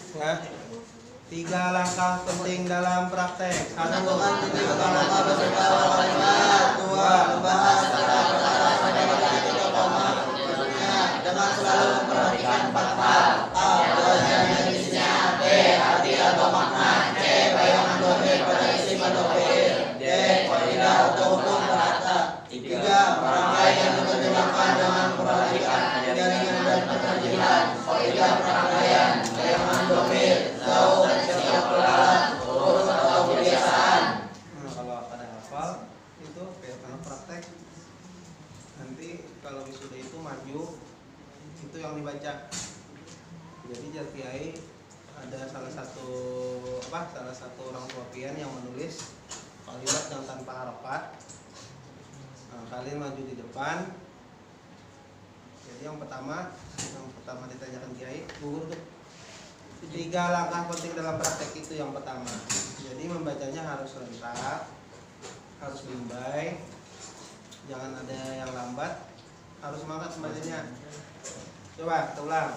Ya. 3 langkah penting dalam praktek. 1. Menentukan titik koma beserta awal kalimat. 2. Membahas kata-kata pada titik koma berikutnya dengan selalu memperhatikan 4 hal. A. Wajah jenisnya. B. Arti atau makna. C. Bayangan domir pada isim atau fiil. D. Kaidah atau hukum bahasa. 3. Merangkai yang diterjemahkan dengan memperhatikan jaringan dan penerjemahan. Kaidah perangkaian, bayangan domir, zau, setiap pelalat, huruf atau kebiasaan. Nah, kalau pada hafal itu karena praktek nanti kalau wisuda itu maju itu yang dibaca. Jadi Kiai ada salah satu orang tua pian yang menulis kalimat yang tanpa harokat. Nah, kalian maju di depan. Jadi yang pertama ditanyakan Kiai, gugur tuh. 3 langkah penting dalam praktek itu yang pertama. Jadi membacanya harus rentak, harus limbai, jangan ada yang lambat, harus semangat membacanya. Coba kita ulang.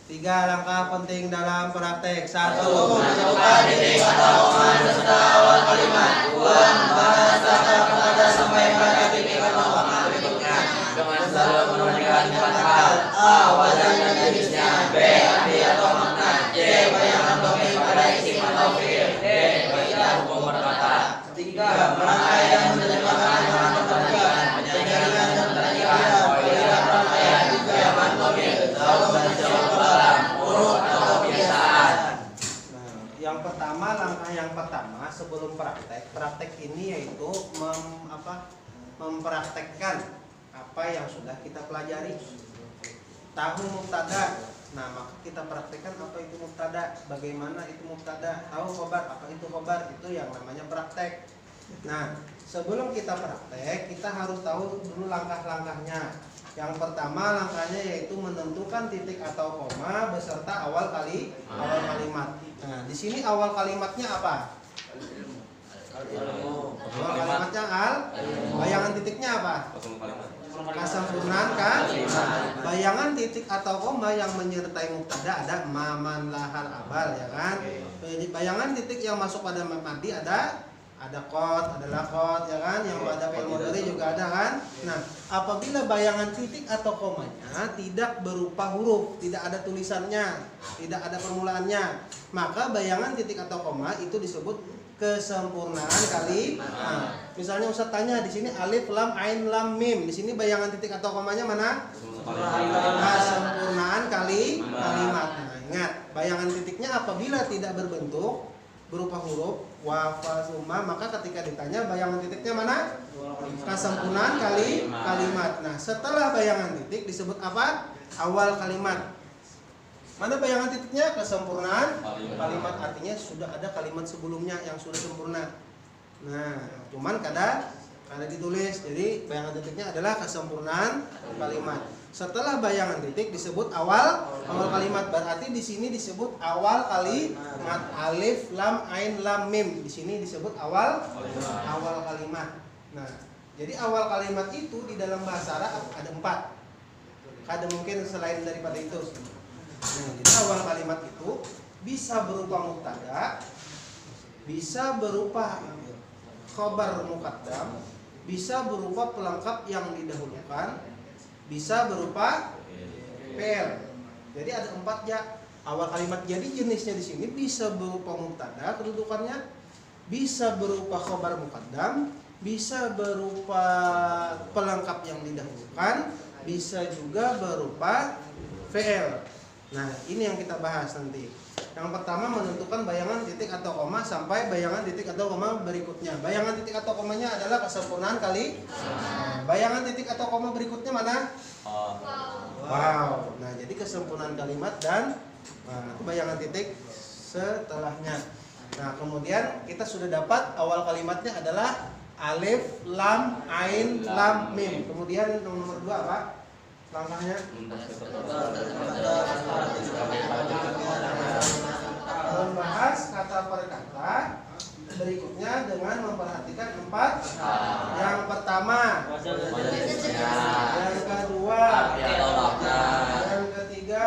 3 langkah penting dalam praktek. 1. Menentukan titik atau koma beserta awal kalimat. 2. Membahas kata-kata sampai pada titik atau koma berikutnya dengan selalu memperhatikan 4 hal. A. Wazan dan jenisnya. B. Arti atau makna. C. Bayangan domir pada isim atau fiil. D. Kaidah hukum berkata. 3. Merangkai dan menerjemahkan dengan memperhatikan jaringan dan penerjemahan. Kaidah perangkaian, bayangan domir, zau dan setiap pelalat, huruf atau kebiasaan. Nah, langkah yang pertama sebelum praktek ini yaitu mempraktekkan apa yang sudah kita pelajari. Tahu mubtada. Nah, maka kita praktekkan apa itu mubtada, bagaimana itu mubtada. Tahu khobar, apa itu khobar, itu yang namanya praktek. Nah, sebelum kita praktek, kita harus tahu dulu langkah-langkahnya. Yang pertama langkahnya yaitu menentukan titik atau koma beserta awal kalimat. Nah, di sini awal kalimatnya apa? Awal kalimatnya bayangan titiknya apa? Kesempurnaan kan? Bayangan titik atau koma yang menyertai mubtada ada maman lahar abal, ya kan? Bayangan titik yang masuk pada madi ada qad, ada lakot, ya kan? Yang pada fi'il mudhari juga ada kan? Nah, apabila bayangan titik atau komanya tidak berupa huruf, tidak ada tulisannya, tidak ada permulaannya, maka bayangan titik atau koma itu disebut kesempurnaan kalimat. Nah, misalnya Ustaz tanya di sini alif lam ain lam mim, di sini bayangan titik atau komanya mana? Kesempurnaan kalimat. Nah, ingat, bayangan titiknya apabila tidak berbentuk berupa huruf wafa summa, maka ketika ditanya bayangan titiknya mana? Kesempurnaan kalimat. Nah, setelah bayangan titik disebut apa? Awal kalimat. Mana bayangan titiknya? Kesempurnaan kalimat, artinya sudah ada kalimat sebelumnya yang sudah sempurna. Nah, cuman kada ditulis. Jadi bayangan titiknya adalah kesempurnaan kalimat. Setelah bayangan titik disebut awal kalimat. Berarti di sini disebut awal kalimat. Alif lam ain lam mim. Di sini disebut awal kalimat. Nah, jadi awal kalimat itu di dalam bahasa Arab ada 4. Kada mungkin selain daripada itu. Nah, jadi awal kalimat itu bisa berupa mubtada, bisa berupa khabar muqaddam, bisa berupa pelengkap yang didahulukan, bisa berupa fi'il. Jadi ada 4 ya awal kalimat. Jadi jenisnya di sini bisa berupa mubtada kedudukannya, bisa berupa khabar muqaddam, bisa berupa pelengkap yang didahulukan, bisa juga berupa fi'il. Nah, ini yang kita bahas nanti. Yang pertama menentukan bayangan titik atau koma sampai bayangan titik atau koma berikutnya. Bayangan titik atau komanya adalah kesempurnaan bayangan titik atau koma berikutnya mana? Wow. Nah, jadi kesempurnaan kalimat dan itu bayangan titik setelahnya. Nah, kemudian kita sudah dapat awal kalimatnya adalah alif lam ain lam mim. Kemudian nomor 2 apa? Langkahnya membahas kata per kata berikutnya dengan memperhatikan 4. Yang pertama, yang kedua, yang ketiga,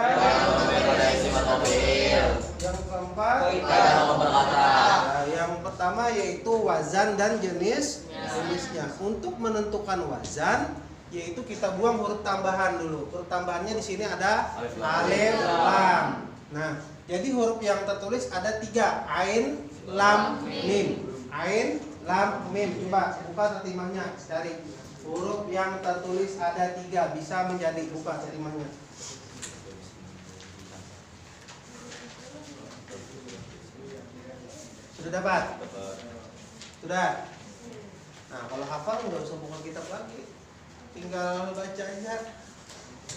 Yang keempat, Kaidah berkata. nah, yang pertama yaitu wazan dan jenisnya. Untuk menentukan wazan, yaitu kita buang huruf tambahan dulu. Huruf tambahannya di sini ada alif, lam. Nah, jadi huruf yang tertulis ada 3, ain, lam, mim. Ain, lam, mim. Coba buka terjemahnya, cari. Huruf yang tertulis ada 3, bisa menjadi, buka terjemahnya. Sudah dapat? Sudah? Nah, kalau hafal nggak usah buka kitab lagi, tinggal baca aja.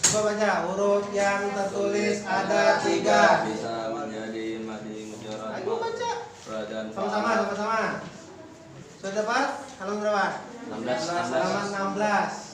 Coba baca, huruf yang tertulis ada 3. Bisa menjadi madi mujarad. Ayo baca. Rajan Sama-sama. Sudah dapat? Halaman berapa? 16. Halaman 16.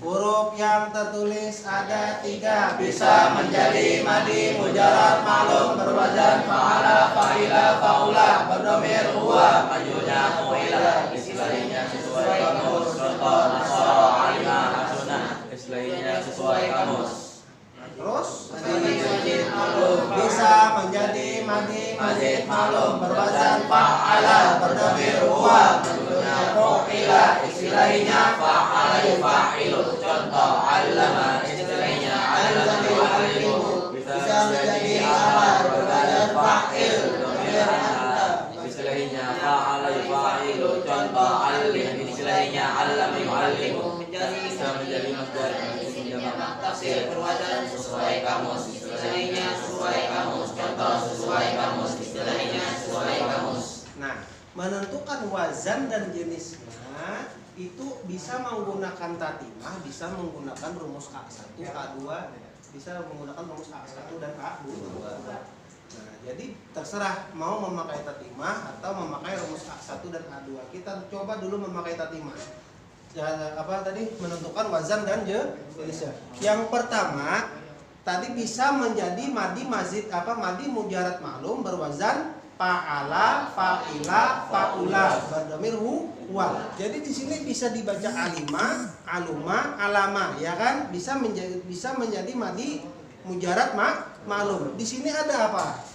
Huruf yang tertulis ada 3, bisa menjadi madi mujarad ma'lum berwazan fa'ala, fa'ila, fa'ula, berdhamir huwa, Majunya mu'ilah. Istilahnya sesuai kamus. Contoh nasara, alima, hasuna. Istilahnya sesuai kamus. Terus bisa menjadi madi mazid ma'lum berwazan fa'ala, berdhamir huwa, Majunya mu'ilah. Istilahnya fa'ala yufa'ilu. Contoh allama. Istilahnya allama yu'allimu. Bisa menjadi amar berwazan fa'il. Dhamir anta. Istilahnya fa'ala yufa'ilu. Contoh alim. Istilahnya allama yu'allimu. Bisa menjadi masdar Jamak tafsir berwazan sesuai kamus. Istilahnya sesuai kamus. Contoh sesuai kamus. Istilahnya sesuai kamus. Nah, menentukan wazan dan jenisnya itu bisa menggunakan tatimah, bisa menggunakan rumus A1, A2, bisa menggunakan rumus A1 dan A2. Nah, jadi terserah mau memakai tatimah atau memakai rumus A1 dan A2. Kita coba dulu memakai tatimah. Ya, apa tadi? Menentukan wazan dan jenisnya. Yang pertama, tadi bisa menjadi madi mazid madi mujarad ma'lum berwazan fa'ala, fa'ila, fa'ula, berdhamir huwa. Jadi di sini bisa dibaca alima, aluma, alama, ya kan? Bisa menjadi madi mujarad ma'lum. Di sini ada apa?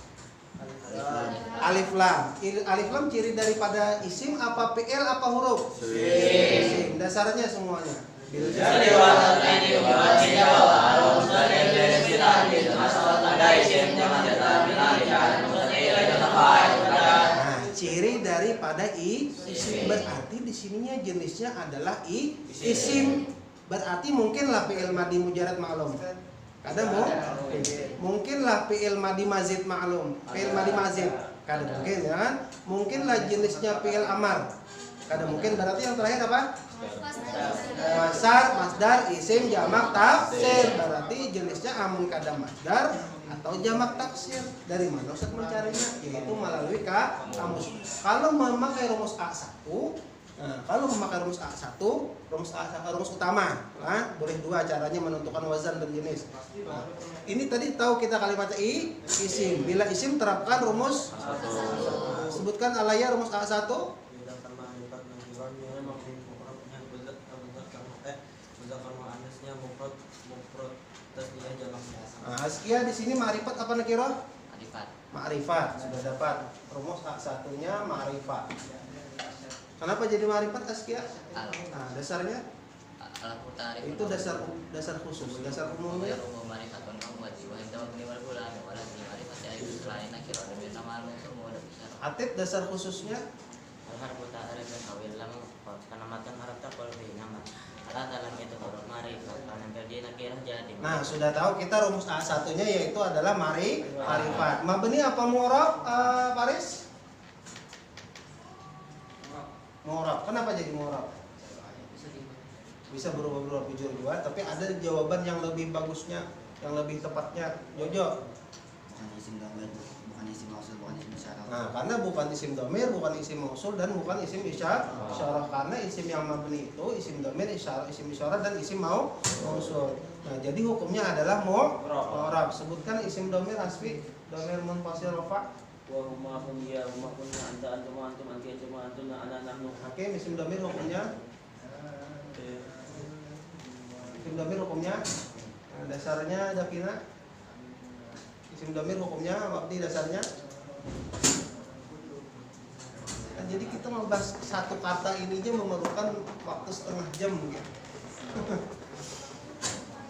Alif lam. Alif lam ciri daripada isim apa fi'il apa huruf? Isim. Dasarnya semuanya. Jadi walatani walatnya walau mustahil dari silah di masalah ada isim jangan jatuh binalikan mustahil jatuh fa'il. Nah, ciri daripada isim berarti di sininya jenisnya adalah isim. Berarti mungkinlah fi'il madi mujarad ma'lum. Kadang mungkinlah fi'il madi mazid ma'lum. Fi'il madi mazid. Kadang mungkin ya kan? Mungkinlah jenisnya fi'il amar. Kadang mungkin berarti yang terakhir apa? Masdar, isim, jamak, taksir. Berarti jenisnya amun kadang masdar atau jamak taksir. Dari mana Ustaz mencarinya? Yaitu melalui kamus. Kalau memakai rumus A1, rumus utama, boleh 2 caranya menentukan wazan dan jenis. Nah, ini tadi tahu kita kalimat isim. Bila isim terapkan rumus sebutkan alaya rumus A1. Nah, askia di sini ma'rifat apa nakirah? Ma'rifat. Sudah dapat. Rumus A1-nya ma'rifat. Kenapa jadi ma'rifat askia? Nah, dasarnya itu dasar khusus, dasar umumnya. Atib dasar khususnya. Nah, sudah tahu kita rumus A1-nya yaitu adalah ma'rifat. Mabni apa mu'rab, Faris? Mu'rab. Kenapa jadi mu'rab? Bisa berubah-ubah jujur juga, tapi ada jawaban yang lebih bagusnya, yang lebih tepatnya. Jojo. Bukan isim dhamir, bukan isim mausul, bukan isim isyarah. Nah, karena bukan isim dhamir, bukan isim mausul dan bukan isim isyarah. Karena isim yang mabni itu isim dhamir, isim isyarah dan isim mausul. Nah, jadi hukumnya adalah mu'rab. Sebutkan isim dhamir asfi, dhamir munfasil rafa. Wa huma hum ya huma kunna anta antum antum anti antum antuna ana nahnu. Oke, isim dhamir hukumnya. Isim dhamir hukumnya dasarnya Davina. Isim dhamir hukumnya mabni dasarnya. Nah, jadi kita membahas satu kata ini aja memerlukan waktu setengah jam gitu.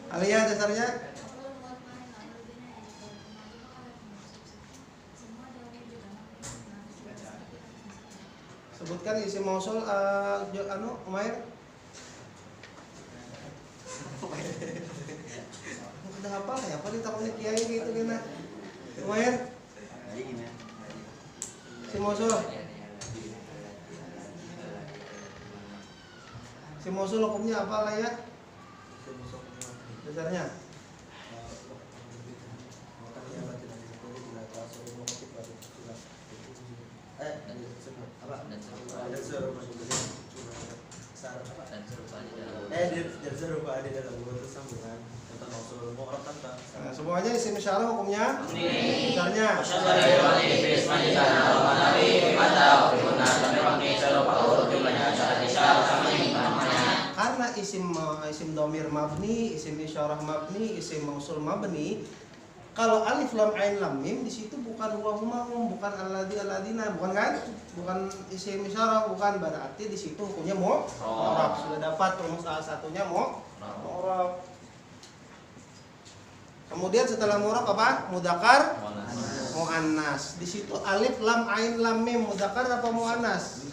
Aliyah dasarnya sebutkan isim mausul Umair. Udah hafal ya? Apa ditakutnya kiai gitu gina? Umair. Isim mausul. Isim mausul hukumnya apa lah ya? Dasarnya nah, semuanya isim isyarah hukumnya dasarnya karena isim dhamir mabni, isim isyarah mabni, isim mausul mabni. Kalau alif lam ain lam mim di situ bukan huwa huma hum, bukan alladzi alladina, bukan kan? Bukan isim isyarah, bukan, berarti di situ hukumnya mu'rab. Sudah dapat rumus salah satunya mu'rab. Kemudian setelah mu'rab apa? Mudzakkar muannas. Di situ alif lam ain lam mim mudzakkar apa muannas?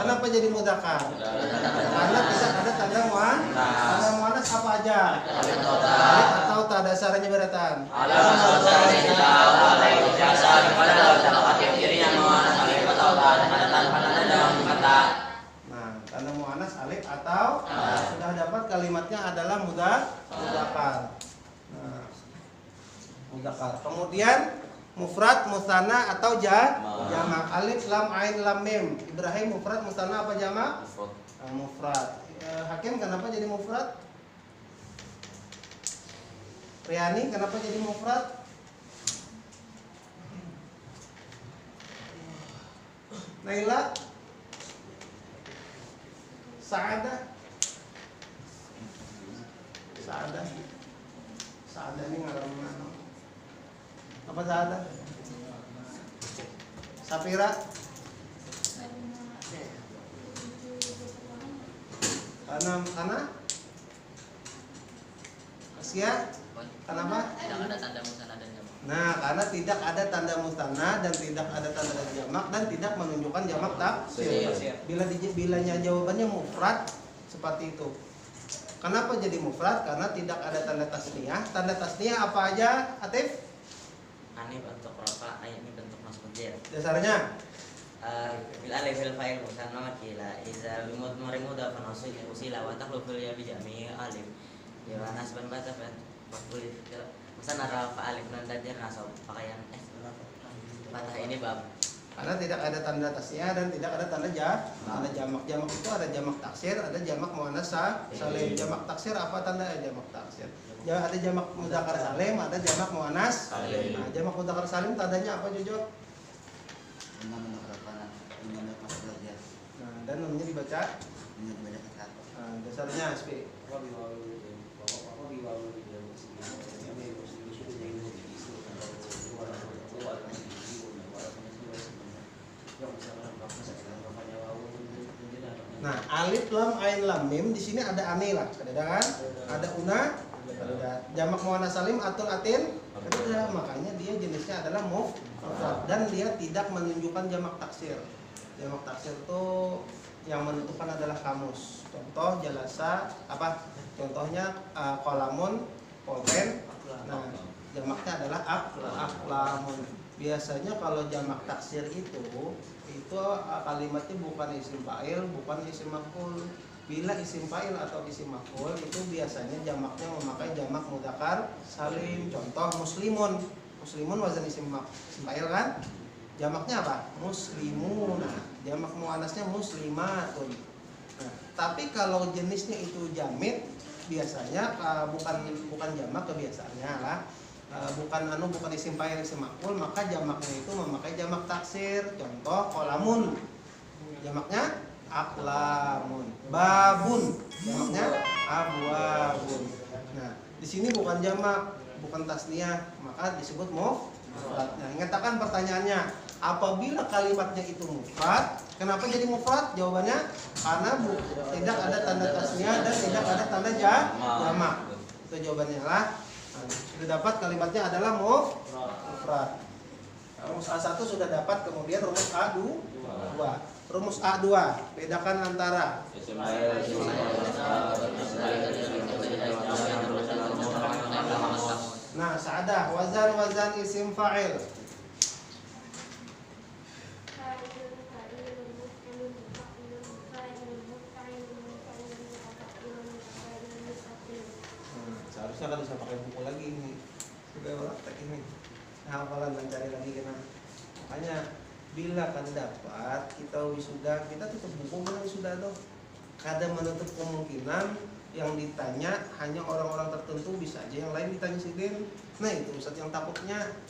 Kenapa jadi mudzakkar? Karena tidak ada tanda muannas apa aja? Alif atau ta dasarnya beratan. Nah, tanda muannas alif atau sudah dapat kalimatnya adalah mudzakkar. Nah, mudzakkar. Kemudian mufrad, musanna atau jamak. Alif lam ain lam mim. Ibrahim mufrad, musanna apa jamak? Mufrad. Hakim kenapa jadi mufrad? Riyani kenapa jadi mufrad? Naila? Sa'adah? Sa'adah ini ngaran mana? Apa Sa'adah? Safira? Kana? Asia? Kenapa? Tidak ada tanda musanna dan jamak. Nah, karena tidak ada tanda musanna dan tidak ada tanda jamak dan tidak menunjukkan jamak taksir. Bilanya jawabannya mufrad seperti itu. Kenapa jadi mufrad? Karena tidak ada tanda tasniyah. Tanda tasniyah apa aja, Atif? Ini bentuk rafa, ini bentuk masdar. Dasarnya Bil alif fil fa'il musanna wakila iza bimudmari mudafan usila wa takhlufu ya bi jami' alif. Ya nasban batafat waktu musanna rafa alif dan dajar nasab pakaian patah ini bab. karena tidak ada tanda tasniyah dan tidak ada tanda jamak. Jamak itu ada jamak taksir, ada jamak muannas salim. Jamak taksir apa tanda jamak taksir? Ada jamak mudzakkar salim, ada jamak muannas salim. Nah, jamak mudzakkar salim tandanya apa Jojo? Nah, dan namanya dibaca dasarnya SP. Nah, alif lam ain lam mim di sini ada ane lah, ada kan? Ada una, ada jamak muannas salim atau atin, ada, makanya dia jenisnya adalah mufrad dan dia tidak menunjukkan jamak taksir. Jamak taksir itu yang menentukan adalah kamus. Contoh jalasa apa? Contohnya kolamun, polpen. Nah, jamaknya adalah aklamun. Biasanya kalau jamak taksir itu kalimatnya bukan isim fa'il, bukan isim maf'ul. Bila isim fa'il atau isim maf'ul itu biasanya jamaknya memakai jamak mudzakkar salim. Contoh muslimun. Muslimun wazan isim fa'il kan? Jamaknya apa? Muslimuna. Jamak muannasnya muslimatun. Nah, tapi kalau jenisnya itu jamid biasanya bukan jamak kebiasaannya lah. Bukan isim fa'il isim maf'ul, maka jamaknya itu memakai jamak taksir. Contoh kolamun, jamaknya aklamun. Babun, jamaknya abwabun. Nah, di sini bukan jamak, bukan tasniyah, maka disebut mufrad. Nah, ingatkan pertanyaannya, apabila kalimatnya itu mufrad, kenapa jadi mufrad? Jawabannya karena tidak ada tanda tasniyah dan tidak ada tanda jamak. Itu jawabannya lah. Nah, sudah dapat kalimatnya adalah mufrad. Rumus A1 sudah dapat, kemudian rumus A2. Rumus A2, bedakan antara nah, sa'adah wazan isim fa'il. Seharusnya kan bisa pakai buku lagi ini. Sudah praktek ini. Hafalan mencari lagi kena. Makanya bila kan dapat kita wisuda, kita tutup buku mana wisuda tuh. Kadang menutup kemungkinan yang ditanya hanya orang-orang tertentu, bisa aja yang lain ditanya sidin. Nah itu Ustadz yang takutnya.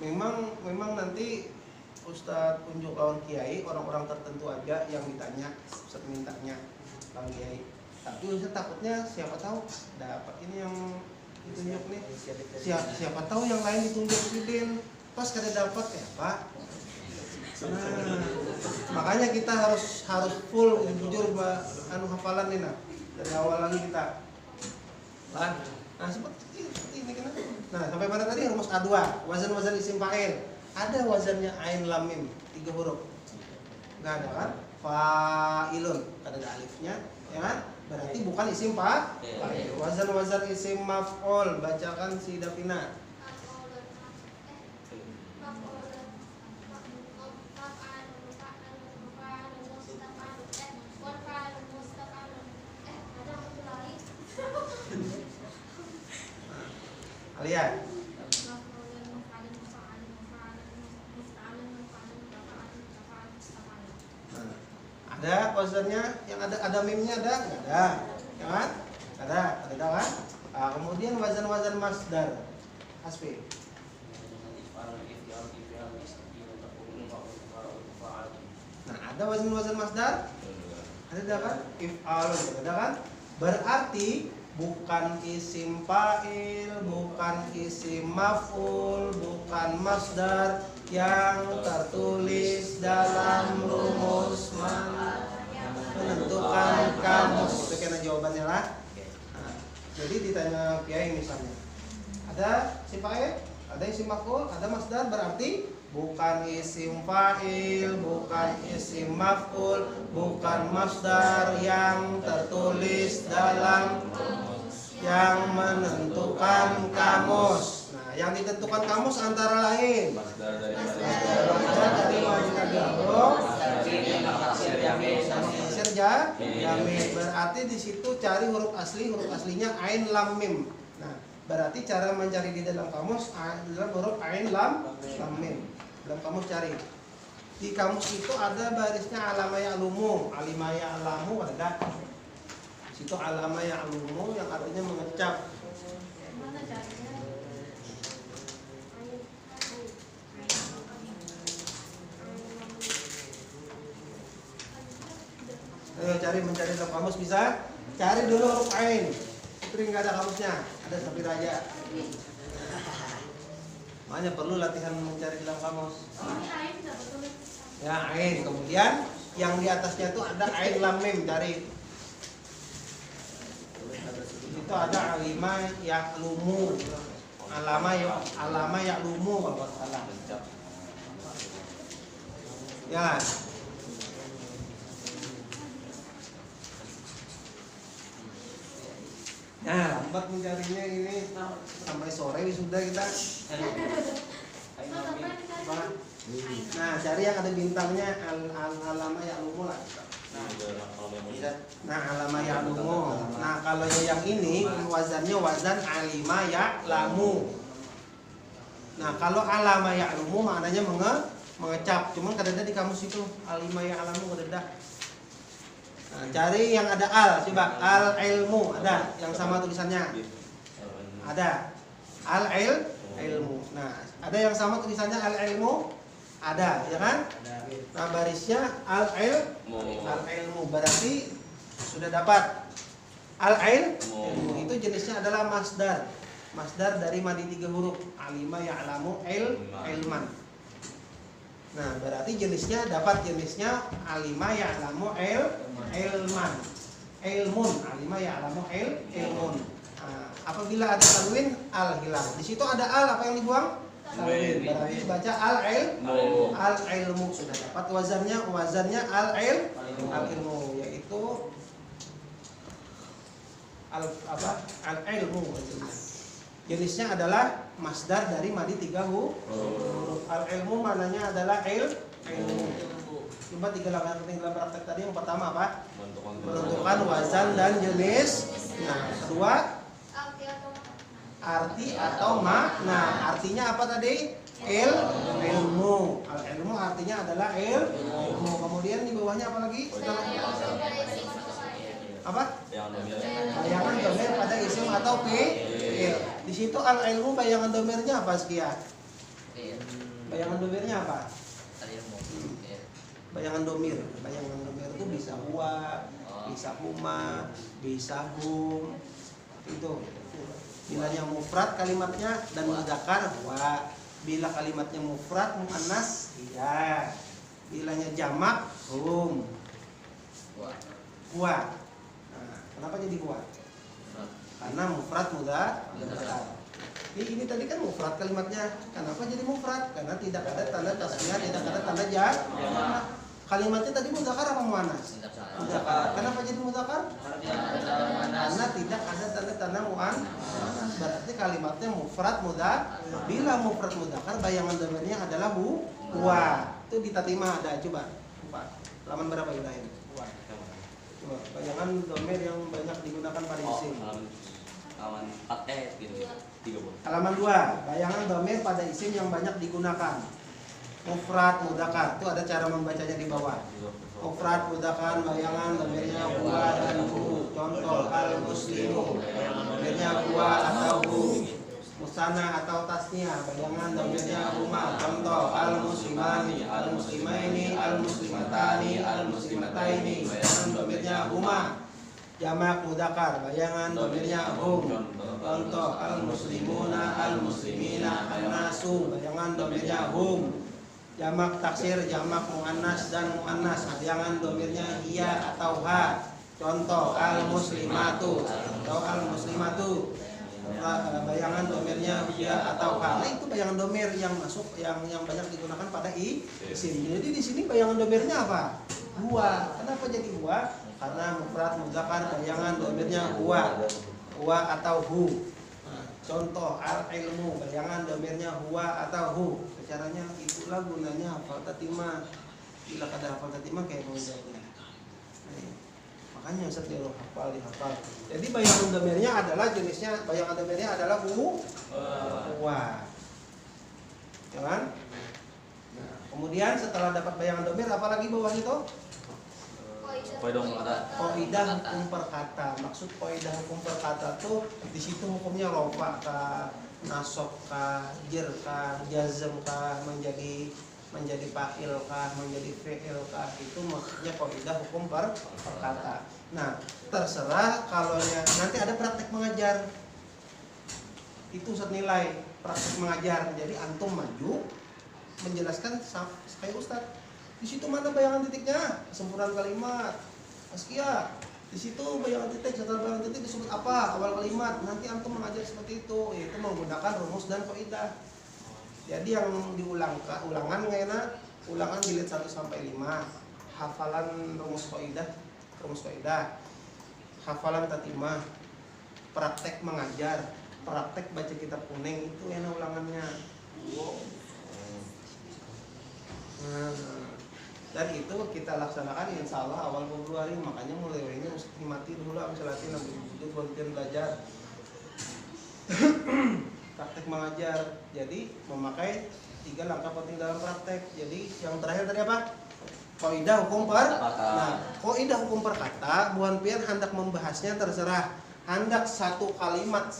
Memang nanti Ustadz unjuk lawan kiai, orang-orang tertentu aja yang ditanya, Ustadz mintanya lawan kiai. Tapi Ustadz takutnya siapa tahu dapat ini yang ditunjuk nih. Siapa tahu yang lain ditunjuk sidin. Pas kada dapat ya Pak. Nah, makanya kita harus full jujur hafalan nih nah. Dari awal lagi kita. Nah, seperti ini kan. Nah, sampai mana tadi rumus A2, wazan isim fa'il. Ada wazannya ain lam mim, 3 huruf. Enggak ada kan? Fa'ilun, kada ada alifnya, ya kan? Berarti bukan isim fa'il. Wazan isim maf'ul, bacakan si Davina. Lihat. Nah, ada wazannya yang ada mimnya ada? Enggak ada. Ya kan? Ada kan? Nah, kemudian wazan masdar. Hasbi. Nah, ada wazan masdar? Ada kan? If'alun, ada kan? Berarti bukan isim fa'il, bukan isim maf'ul, bukan masdar yang tertulis dalam rumus menentukan kamus. Itu kena jawabannya lah. Nah, jadi ditanya kiai misalnya, ada isim fa'il, ada isim maf'ul, ada masdar, berarti bukan isim fa'il, bukan isim maf'ul, bukan masdar yang tertulis dalam yang menentukan kamus. Nah, yang ditentukan kamus antara lain masdar dari majna gabung, jamid. Berarti di situ cari huruf aslinya ain lam mim. Nah, berarti cara mencari di dalam kamus adalah huruf ain lam mim. Dalam kamus cari. Di kamus itu ada barisnya alama ya'lumu, alima ya'lamu ada. Di situ alama ya'lumu yang artinya mengecap. Ayo mencari dalam kamus bisa? Cari dulu huruf ain. Putri nggak ada kamusnya, ada Sapi Raja. Makanya perlu latihan mencari dalam kamus. Ya, ain. Kemudian yang di atasnya itu ada ain lam mim, cari. Itu ada alima ya'lumu. Alama ya'lumu kalau nggak salah. Ya. Nah, lambat mencarinya ini sampai sore sudah kita. Nah, cari yang ada bintangnya alama ya'lumu lah. Nah, alama ya'lumu. Nah, kalau yang ini wazannya wazan alima ya'lamu. Nah, kalau alama ya'lumu maknanya mengecap. Cuman kadang-kadang di kamus itu alima ya'lamu kadang-kadang. Nah, cari yang ada al, coba al ilmu ada yang sama tulisannya. Ada al ilmu. Nah, ada yang sama tulisannya al ilmu? Ada, ya kan? Nah, barisnya al ilmu berarti sudah dapat al ilmu. Itu jenisnya adalah masdar. Masdar dari madi 3 huruf. Alima ya'lamu ilman. Nah, berarti jenisnya dapat jenisnya alima ya'lamu ilman. Ilmun, alima ya'lamu ilmun. Nah, apabila ada tanwin al hilang. Di situ ada al, apa yang dibuang? Tanwin. Berarti baca al ilmu. Sudah dapat wazannya al ilmu, yaitu al ilmu. Jenisnya adalah masdar dari madi 3 huruf. Al ilmu maknanya adalah ilmu. Coba 3 langkah penting dalam praktek tadi. Yang pertama apa? Menentukan wazan dan jenis. Nah, kedua arti atau makna. Artinya apa tadi? Ilmu. Al ilmu artinya adalah ilmu. Kemudian di bawahnya apa lagi? Apa? Bayangan domir pada isim atau fi'il. Di situ al ilmu bayangan domirnya apa sekian? Bayangan domirnya apa? Bayangan domir itu bisa huwa, bisa huma, bisa hum. Itu. Bilanya mufrad kalimatnya dan mudzakkar huwa. Bila kalimatnya mufrad muannas iya. Bilanya jamak hum. Huwa. Nah, kenapa jadi huwa? Karena mufrad mudzakkar. Ini tadi kan mufrad kalimatnya. Kenapa jadi mufrad? Karena tidak ada tanda tasniyah, tidak ada tanda jamak. Kalimatnya tadi mudzakkar apa muannas? Mudzakkar. Kenapa jadi mudzakkar? Karena tidak ada tanda-tanda muannas. Berarti kalimatnya mufrad mudzakkar. Bila mufrad mudzakkar bayangan domirnya adalah huwa. Itu di tatimah ada, coba. Halaman berapa Ibrahim? Huwa. Coba bayangan domir yang banyak digunakan pada isim. Halaman 4 gitu. 30. Halaman 2, bayangan domir pada isim yang banyak digunakan. Mufrad mudzakkar, itu ada cara membacanya di bawah. Mufrad mudzakkar bayangan domirnya huwa dan hu. Contoh al muslimu, domirnya huwa atau hu. Musana atau tasniyah, bayangan domirnya huma. Contoh al muslimani, al muslimaini, al muslimatani, al muslimataini, bayangan domirnya huma. Jamak mudzakkar, bayangan domirnya hum. Contoh al muslimuna, al muslimina, an-nasu, bayangan domirnya hum. Jamak taksir, jamak muannas dan muannas, bayangan domirnya hiya atau ha. Contoh al muslimatu atau al muslimatu, bayangan domirnya hiya atau ha. Nah, itu bayangan domir yang masuk yang banyak digunakan pada isim. Jadi di sini bayangan domirnya apa? Huwa. Kenapa jadi huwa? Karena mufrad mudzakkar bayangan domirnya huwa atau hu. Nah, contoh al ilmu bayangan domirnya huwa atau hu. Caranya itulah gunanya hafal tatimah. Bila kada hafal tatimah kayak menjawabnya. Nah, makanya Ustaz dihafal dihafal. Jadi bayangan domirnya adalah jenisnya bayangan domirnya adalah huwa. Ya kan? Nah, kemudian setelah dapat bayangan domir apalagi bawah itu? Kaidah hukum perkata. Maksud kaidah hukum perkata tuh di situ hukumnya rofa kah, nasab kah, jer kah, jazm kah, menjadi fa'il kah, menjadi fi'il kah, itu maksudnya kaidah hukum perkata. Nah, terserah kalau nanti ada praktek mengajar. Itu Ustaz nilai praktek mengajar. Jadi antum maju menjelaskan kayak Ustaz. Di situ mana bayangan titiknya? Kesempurnaan kalimat. Askia. Di situ bayangan titik, setelah bayangan titik disebut apa? Awal kalimat. Nanti antum mengajar seperti itu, yaitu menggunakan rumus dan kaidah. Jadi yang ulangan ngena, ulangan jilid 1 sampai 5. Hafalan rumus kaidah. Hafalan tatimah. Praktek mengajar, praktek baca kitab kuning itu ngena ulangannya. Nah, dan itu kita laksanakan insya Allah awal Februari. Makanya mulai ini mesti nikmati dulu amsalati nanti kemudian belajar praktek mengajar. Jadi memakai 3 langkah penting dalam praktek. Jadi yang terakhir tadi apa? Kaidah hukum perkata. Nah, kaidah hukum perkata buan pian hendak membahasnya terserah. Hendak satu kalimat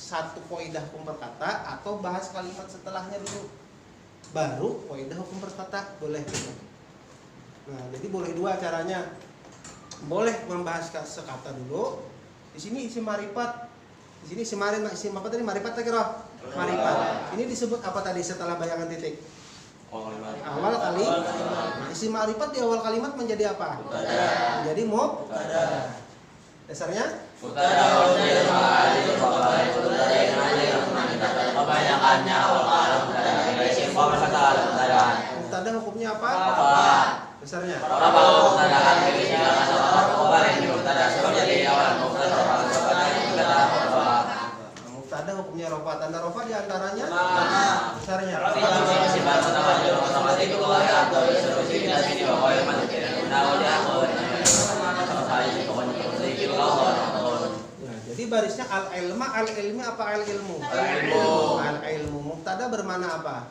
satu kaidah hukum perkata atau bahas kalimat setelahnya dulu. Baru kaidah hukum perkata boleh gitu. Nah, jadi boleh dua caranya. Boleh membahas sekata dulu. Di sini isim marifat Di sini isim apa tadi? Marifat tadi roh. Marifat. Ini disebut apa tadi setelah bayangan titik? Awal kali. Isim marifat di awal kalimat menjadi apa? Menjadi mubtada. Dasarnya? Kebanyakannya Mubtada hukumnya apa? Dasarnya? Mubtada hukumnya rofa. Tanda rofa diantaranya? Dasarnya? Nah, jadi barisnya al-ilma apa al-ilmu? Al-ilmu. Mubtada bermana apa?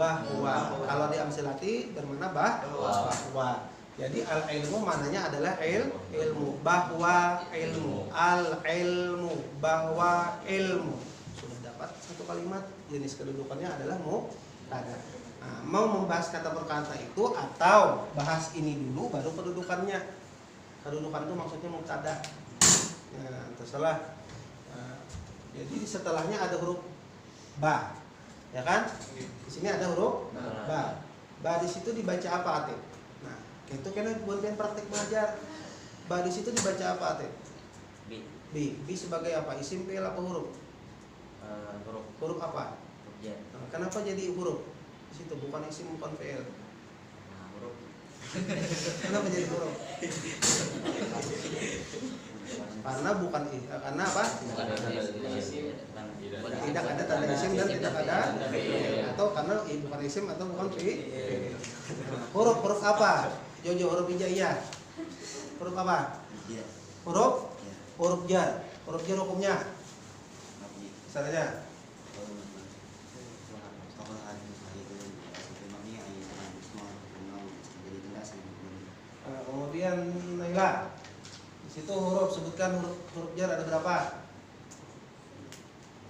Bahwa. Kalau di amsilati bermana bahwa. Jadi al-ilmu mananya adalah ilmu, bahwa ilmu, al-ilmu, bahwa ilmu. Sudah dapat satu kalimat, jenis kedudukannya adalah mubtada. Nah, mau membahas kata per kata itu atau bahas ini dulu baru kedudukannya. Kedudukan itu maksudnya mubtada. Nah, terserah. Nah, jadi setelahnya ada huruf ba, ya kan? Di sini ada huruf ba. Ba di situ dibaca apa, Atif? Nah, itu kena buat praktik belajar. Ba di situ dibaca apa, Atif? B sebagai apa? Isim, fi'il apa huruf? Huruf apa? Nah, kenapa jadi huruf? Di situ bukan isim, bukan fi'il. Kenapa jadi huruf? Karena apa? Tidak ada tanda isim dan tidak ada atau karena bukan isim atau bukan fi'il. Huruf apa? Jojo, huruf hijaiyah. Huruf apa? Huruf jar. Huruf jar hukumnya? Misalnya kemudian Naila, di situ huruf, sebutkan huruf jar ada berapa?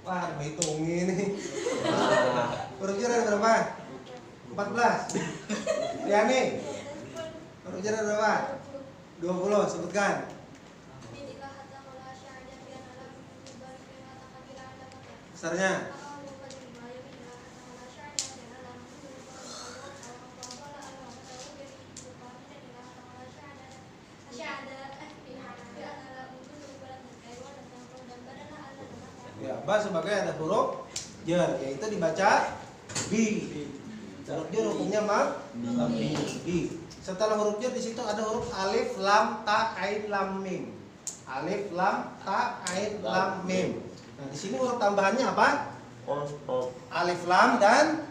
Wah, hitungin nih. Huruf jar ada berapa? 14. Yani, huruf jar ada berapa? 20. Sebutkan. Besarnya? Ya, ba sebagai ada huruf jar, yaitu dibaca bi. Huruf jar hukumnya bi. Setelah huruf jar di situ ada huruf alif, lam, ta, ain, lam, mim. Alif, lam, ta, ain, lam, mim. Nah, di sini huruf tambahannya apa? Alif, lam dan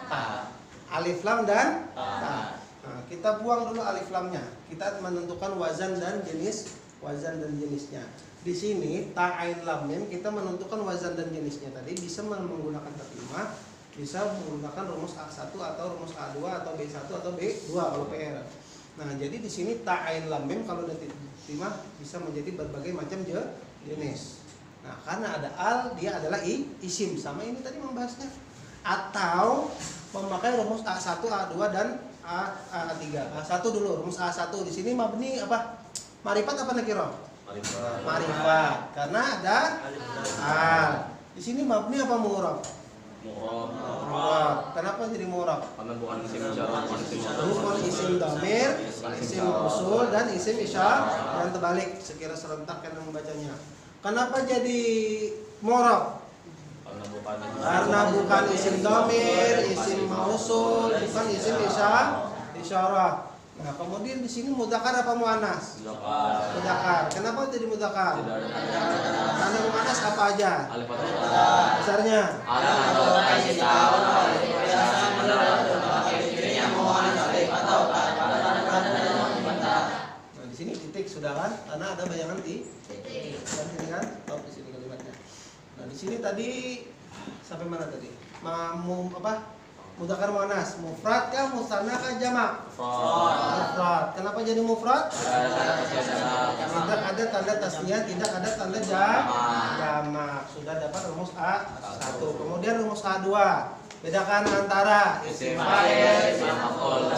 ta. Alif, lam dan ta. Nah, kita buang dulu alif lamnya. Kita menentukan wazan dan jenisnya. Di sini ta ain lam mim kita menentukan wazan dan jenisnya tadi bisa menggunakan terima, bisa menggunakan rumus A1 atau rumus A2 atau B1 atau B2 kalau PR. Nah, jadi di sini ta ain lam mim kalau diterima bisa menjadi berbagai macam jenis. Nah, karena ada al dia adalah isim sama ini tadi membahasnya. Atau memakai rumus A1, A2 dan A3. A1 dulu, rumus A1 di sini mabni apa? Marifat apa nakirah? Marifat. Karena ada al. Di sini mabni apa mu'rab? Mu'rab. Kenapa jadi mu'rab? Karena bukan isim isyarat, Bukan isim dhamir, isim mausul dan isim isyarat dan terbalik sekira serentak yang membacanya. Kenapa jadi mu'rab? Karena bukan isim dhamir, isim mausul, bukan isim isyarat. Nah, kemudian di sini mudzakkar apa muannas? Mudzakkar. Kenapa jadi mudzakkar? Karena muannas apa aja? Besarnya. Nah, di sini titik sudah kan? Karena ada bayangan titik. Dan sini kan? Stop di sini kalimatnya. Nah, di sini tadi sampai mana tadi? Apa? Mudzakkar muannas, mufrad kah, musanna kah, jamak? Mufrad. Kenapa jadi mufrad? Tidak ada tanda tasniyah, tidak ada tanda jamak. Sudah dapat rumus A1. Kemudian rumus A2. Bedakan antara isim fa'il, isim maf'ul,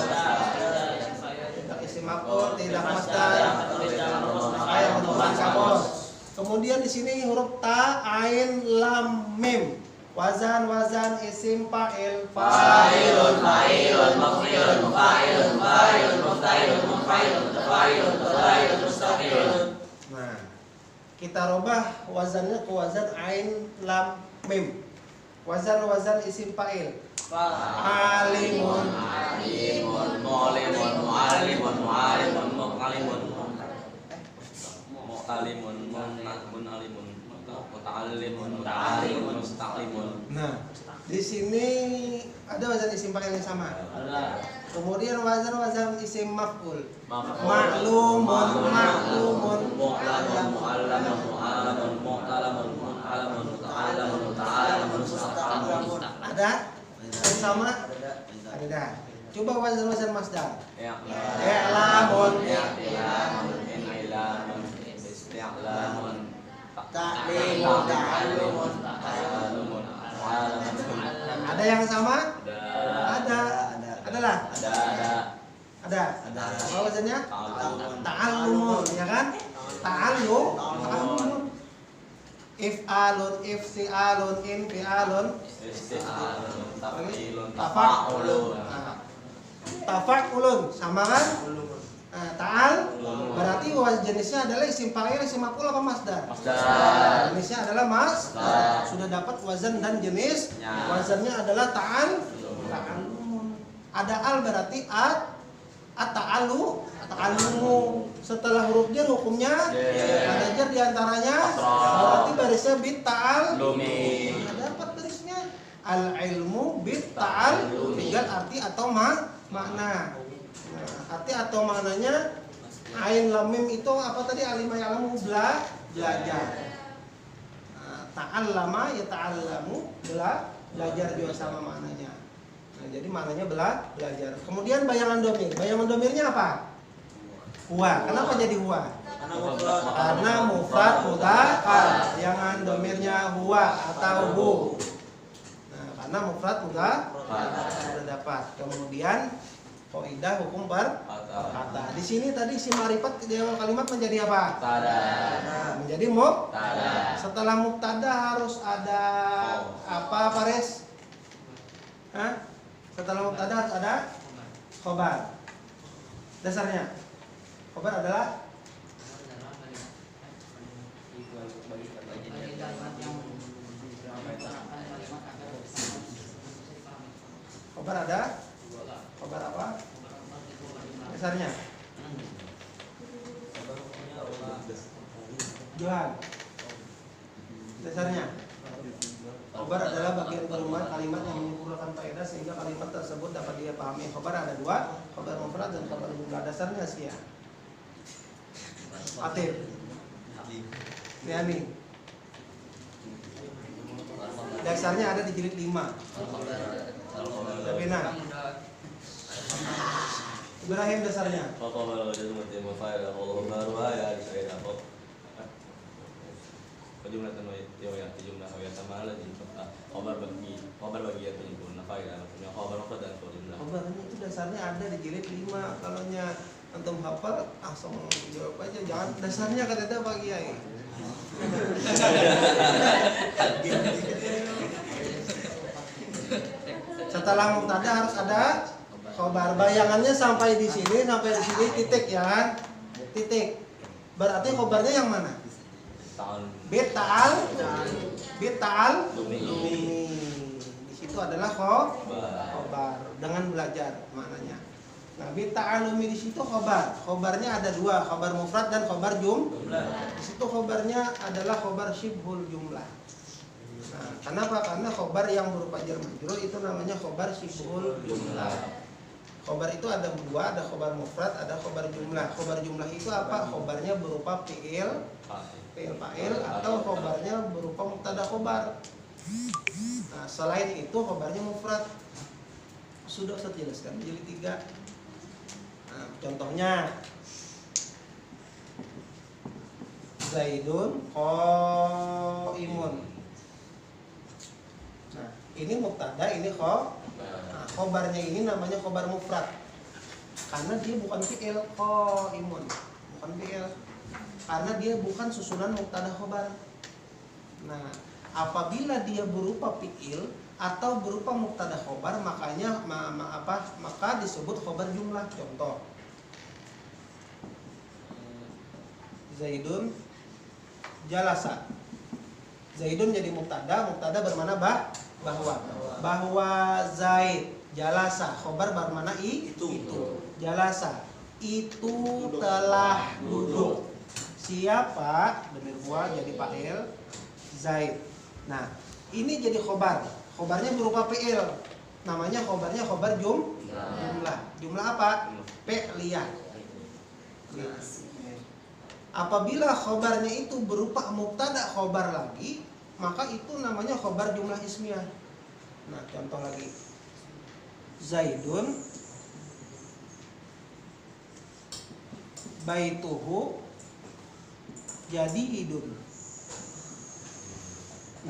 tidak isim maf'ul, tidak masdar, yang menunjukkan kabos. Kemudian di sini huruf ta, ain, lam, mim. Wazan isim fa'il. Fa'ilun, fa'ilun, maf'ilun, mufa'ilun, fa'ilun, muf'ilun, muf'ilun, mutafa'ilun, mutafa'ilun, mustaf'ilun. Nah, kita rubah wazannya ke wazan ain, lam, mim. Wazan isim fa'il. Alimun, Alimun, mu'alimun, mu'alimun, mu'alimun, mu'alimun, mu'alimun, munalimun, muta'allimun, muta'allimun, musta'limun. Nah, di sini ada wazan isim fa'il yang sama. Ada. Kemudian wazan isim maf'ul. Maf'ul, Ma'lumun, ma'lumun. mu'lamun, mu'allamun, mu'allamun, mu'talamun, mu'alamun, muta'allamun, muta'allamun, musta'lamun. Ada? Yang sama? Ada. Coba wazan masdar. I'lamun, I'lamun, in'ilamun, isti'lamun, Ta'limun, ta'allumun, ta'allumun, mu'alamun. ada yang sama? Ada. Adalah? Ada. Apa wazannya? Ta'allumun, ya kan? Ta'allum. If'alun, ifsi'alun, infi'alun. Isti'alun, taf'ilun, Tafa'ulun. tafa'ulun. Nah, Tafa'ulun, sama kan? Nah, ta'al berarti jenisnya adalah isim fa'il, isim maf'ul apa masdar? Masdar. Jenisnya adalah Masdar. Sudah dapat wazan dan jenis. Ya. Wazannya adalah ta'allumun. Ada al berarti ta'allumu. Setelah huruf jar hukumnya ada jar diantaranya. Kasrah. Berarti barisnya bit ta'al. Lumi. Nah, dapat barisnya al ilmu bit ta'al. Tinggal arti atau makna. Nah, arti atau maknanya ain lam mim itu apa tadi? Alima ya'lamu, belajar. Nah, ta'allama ya ta'allamu, belajar juga sama maknanya. Nah, jadi maknanya belajar. Kemudian bayangan domir. Bayangan domirnya apa? Huwa. Kenapa jadi huwa? Karena mufrad mudzakkar. Bayangan domirnya huwa atau hu. Nah, karena mufrad mudzakkar sudah dapat. Kemudian kaidah hukum kata. Di sini tadi si marifat di awal kalimat menjadi apa? Tada. Menjadi mub. Tada. Setelah mubtada harus ada apa, Faris? Hah? Setelah mubtada harus ada khobar. Dasarnya khobar adalah khobar ada. Khobar apa? Dasarnya Johan. Dasarnya khobar adalah bagian perumahan kalimat yang menyempurnakan faedah sehingga kalimat tersebut dapat dia pahami. Khobar ada dua, khobar mufrad dan khobar jumlah. Dasarnya sia. Atif. Riani. Dasarnya ada di jilid 5. Sabina. Ibrahim dasarnya. Khobar jumlah mafa'il Allah baru ya saya apa. Jumlah jumlah tamala di khobar bagian penyempurna faedah maksudnya khobar mufrad dan khobar jumlah. Khobar itu dasarnya ada di jilid 5. Kalau nya antum hafal langsung jawab aja, jangan dasarnya kata Pak Kiai. Setelah mubtada harus ada khobar. Bayangannya sampai di sini titik ya kan? Titik. Berarti khobarnya yang mana? Bit ta'al lumi. Di situ adalah khobar dengan belajar maknanya. Nah, bit ta'alumi di situ khobar. Khobarnya ada dua, khobar mufrad dan khobar jumlah. Di situ khobarnya adalah khobar syibhul jumlah. Nah, kenapa? Karena khobar yang berupa jar majrur itu namanya khobar syibhul jumlah. Khobar itu ada dua, ada khobar mufrad, ada khobar jumlah. Khobar jumlah itu apa? Khobarnya berupa fi'il fa'il atau khobarnya berupa mubtada khobar. Nah, selain itu khobarnya mufrad. Sudah saya jelaskan jilid 3. Nah, contohnya Zaidun qaimun. Nah, ini mubtada, ini khobar. Nah, khobarnya ini namanya khobar mufrad karena dia bukan fi'il qaimun, bukan fi'il. karena dia bukan susunan mubtada khobar. Nah, apabila dia berupa fi'il atau berupa mubtada khobar, makanya maka disebut khobar jumlah. Contoh, Zaidun jalasa. Zaidun jadi mubtada bermana bahwa Zaid jalasa, khobar bermana itu. Jalasa itu telah duduk. Siapa? Demi gua jadi fa'il Zaid. Nah, ini jadi khobar. Khobarnya berupa fi'il. Namanya khobarnya khobar jumlah. Jumlah apa? Fi'liyah. Apabila khobarnya itu berupa mubtada khobar lagi, maka itu namanya khobar jumlah ismiyah. Nah, contoh lagi. Zaidun baituhu jadi idun.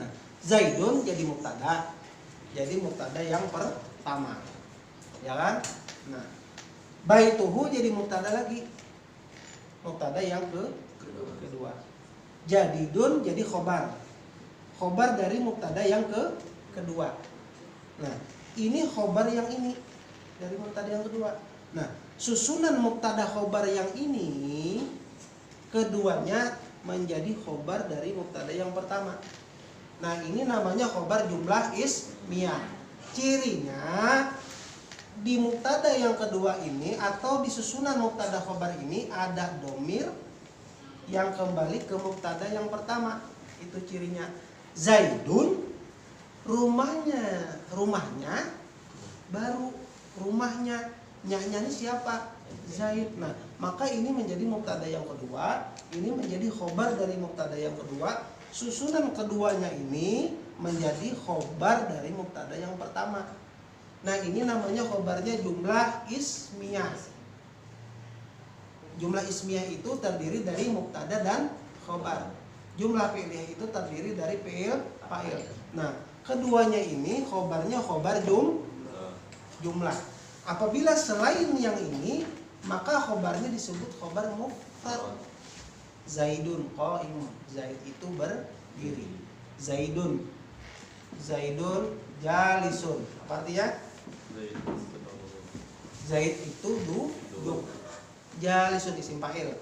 Nah, Zaidun jadi mubtada. Jadi mubtada yang pertama. Ya kan? Nah, baituhu jadi mubtada lagi. Mubtada yang kedua. Jadidun jadi khobar. Khobar dari mubtada yang kedua. Nah, ini khobar yang ini dari mubtada yang kedua. Nah, susunan mubtada khobar yang ini keduanya menjadi khobar dari mubtada yang pertama. Nah, ini namanya khobar jumlah ismiyah. Cirinya di mubtada yang kedua ini atau di susunan mubtada khobar ini ada domir yang kembali ke mubtada yang pertama. Itu cirinya. Zaidun rumahnya baru, rumahnya nyanya ini siapa? Zaid. Nah, maka ini menjadi mubtada yang kedua, ini menjadi khobar dari mubtada yang kedua. Susunan keduanya ini menjadi khobar dari mubtada yang pertama. Nah, ini namanya khobarnya jumlah ismiyah. Jumlah ismiyah itu terdiri dari mubtada dan khobar. Jumlah fi'liyah itu terdiri dari fa'il. Nah, keduanya ini khobarnya khobar jumlah. Apabila selain yang ini, maka khobarnya disebut khobar mufrad. Zaidun qaimun. Zaid itu berdiri. Zaidun jalisun. Apa artinya? Zaid itu duduk. Jalisun isim fa'il,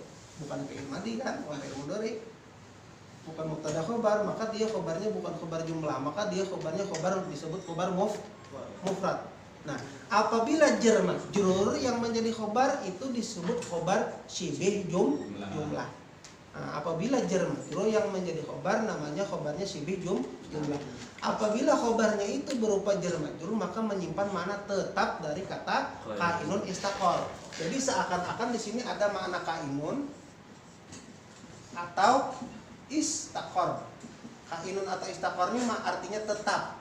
bukan fi'il madhi kan, bukan fi'il mudhari. Bukan mubtada khobar, maka dia khobarnya bukan khobar jumlah, maka dia khobarnya khobar disebut khobar mufrad. Nah, apabila jar majrur yang menjadi khobar itu disebut khobar syibih jumlah. Nah, apabila jar majrur yang menjadi khobar namanya khobarnya syibih jumlah. Apabila khobarnya itu berupa jar majrur maka menyimpan makna tetap dari kata kainun istaqor. Jadi seakan-akan di sini ada makna kainun atau istaqor. Kainun atau istaqor ini artinya tetap.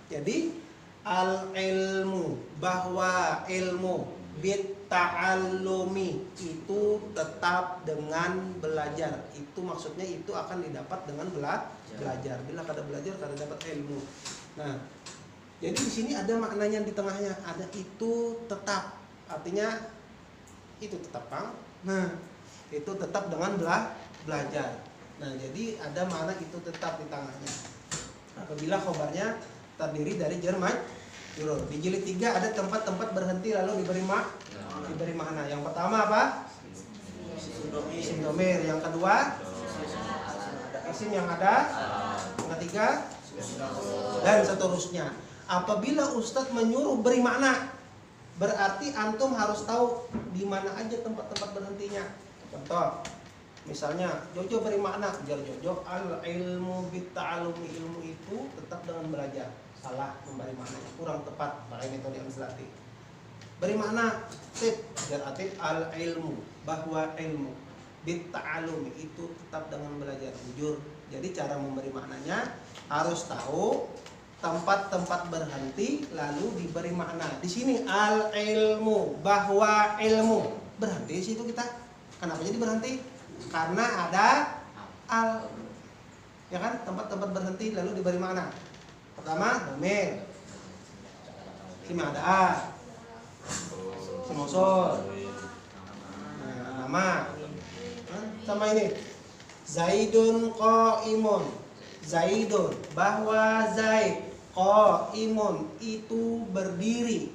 Jadi al-ilmu, bahwa ilmu bitta'allumi itu tetap dengan belajar. Itu maksudnya itu akan didapat dengan belajar. Bila kada belajar kada dapat ilmu. Nah, jadi di sini ada maknanya di tengahnya, ada itu tetap. Artinya itu tetap, Kang. Nah, itu tetap dengan belajar. Nah, jadi ada makna itu tetap di tengahnya. Apabila khobarnya terdiri dari jar majrur. Di jilid 3 ada tempat-tempat berhenti lalu diberi makna. Yang pertama apa? Isim domir. Yang kedua isim yang ada. Yang ketiga dan seterusnya. Apabila Ustadz menyuruh beri makna, berarti antum harus tahu di mana aja tempat-tempat berhentinya. Contoh, misalnya Jojo beri makna, jar Jojo al-ilmu bitta'alumi, ilmu itu tetap dengan belajar. Salah, memberi maknanya kurang tepat pakai metode amsalati. Beri makna tip, jar atif al-ilmu, bahwa ilmu bitta'alumi itu tetap dengan belajar. Jujur. Jadi cara memberi maknanya harus tahu tempat-tempat berhenti lalu diberi makna. Di sini al-ilmu, bahwa ilmu. Berhenti di situ kita. Kenapa jadi berhenti? Karena ada al, ya kan, tempat-tempat berhenti lalu diberi makna. Pertama domir, simada, simosol, nama, sama ini Zaidun qaimun. Zaidun, bahwa Zaid qaimun itu berdiri.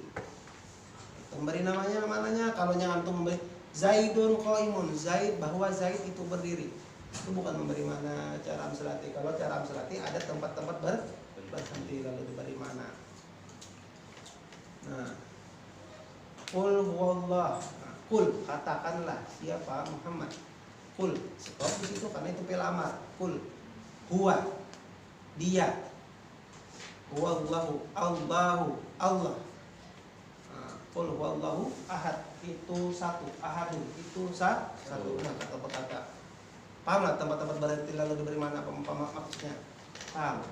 Memberi namanya kalau yang antum memberi Zaidun qaimun, Zaid, bahwa Zaid itu berdiri. Itu bukan memberi mana cara amsalati. Kalau cara amsalati ada tempat-tempat berhenti lalu diberi mana. Nah, qul huwallah. Nah, qul, katakanlah siapa Muhammad. Qul, stop di situ karena itu fi'il amar. Qul huwa, dia. Huwallahu, Allahu, Allah. Qul huwallahu ahad, itu satu, ahadun itu satu. Nah, kata-kata. Paham lah tempat-tempat berhenti lalu diberi mana maksudnya? Paham.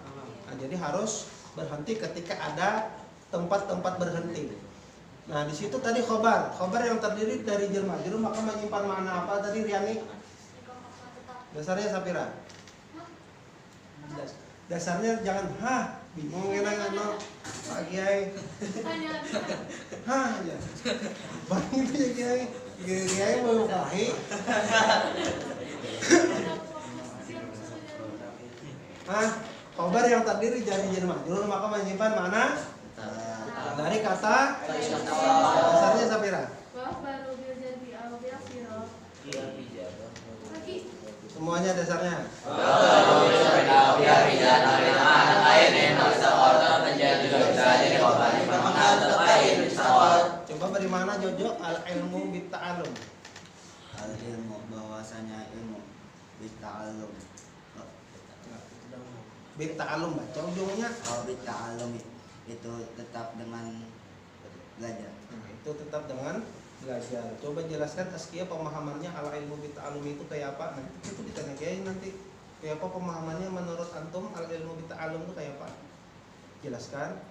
Nah, jadi harus berhenti ketika ada tempat-tempat berhenti. Nah, di situ tadi khobar yang terdiri dari jerma. Maka menyimpan makna apa tadi Riani? Dasarnya Sapira. Dasarnya jangan bingung enak no Pak Kiai. Ya. Bang itu ya Kiai mau kahi. Khobar yang terdiri dari jerma. Maka menyimpan makna dari kata dasarnya Sapira. Semuanya dasarnya. Coba beri mana Jojo al ilmu bitta'alum. Al ilmu, bahwasanya ilmu bitta'alum. Bitta'alum baca ujungnya. Bitta'alum itu tetap dengan belajar. Nah, itu tetap dengan belajar. Coba jelaskan Askia pemahamannya al ilmu bitta'alum itu kayak apa? Nanti itu ditanya Kiai nanti. Kayak apa pemahamannya menurut antum al ilmu bitta'alum itu kayak apa? Jelaskan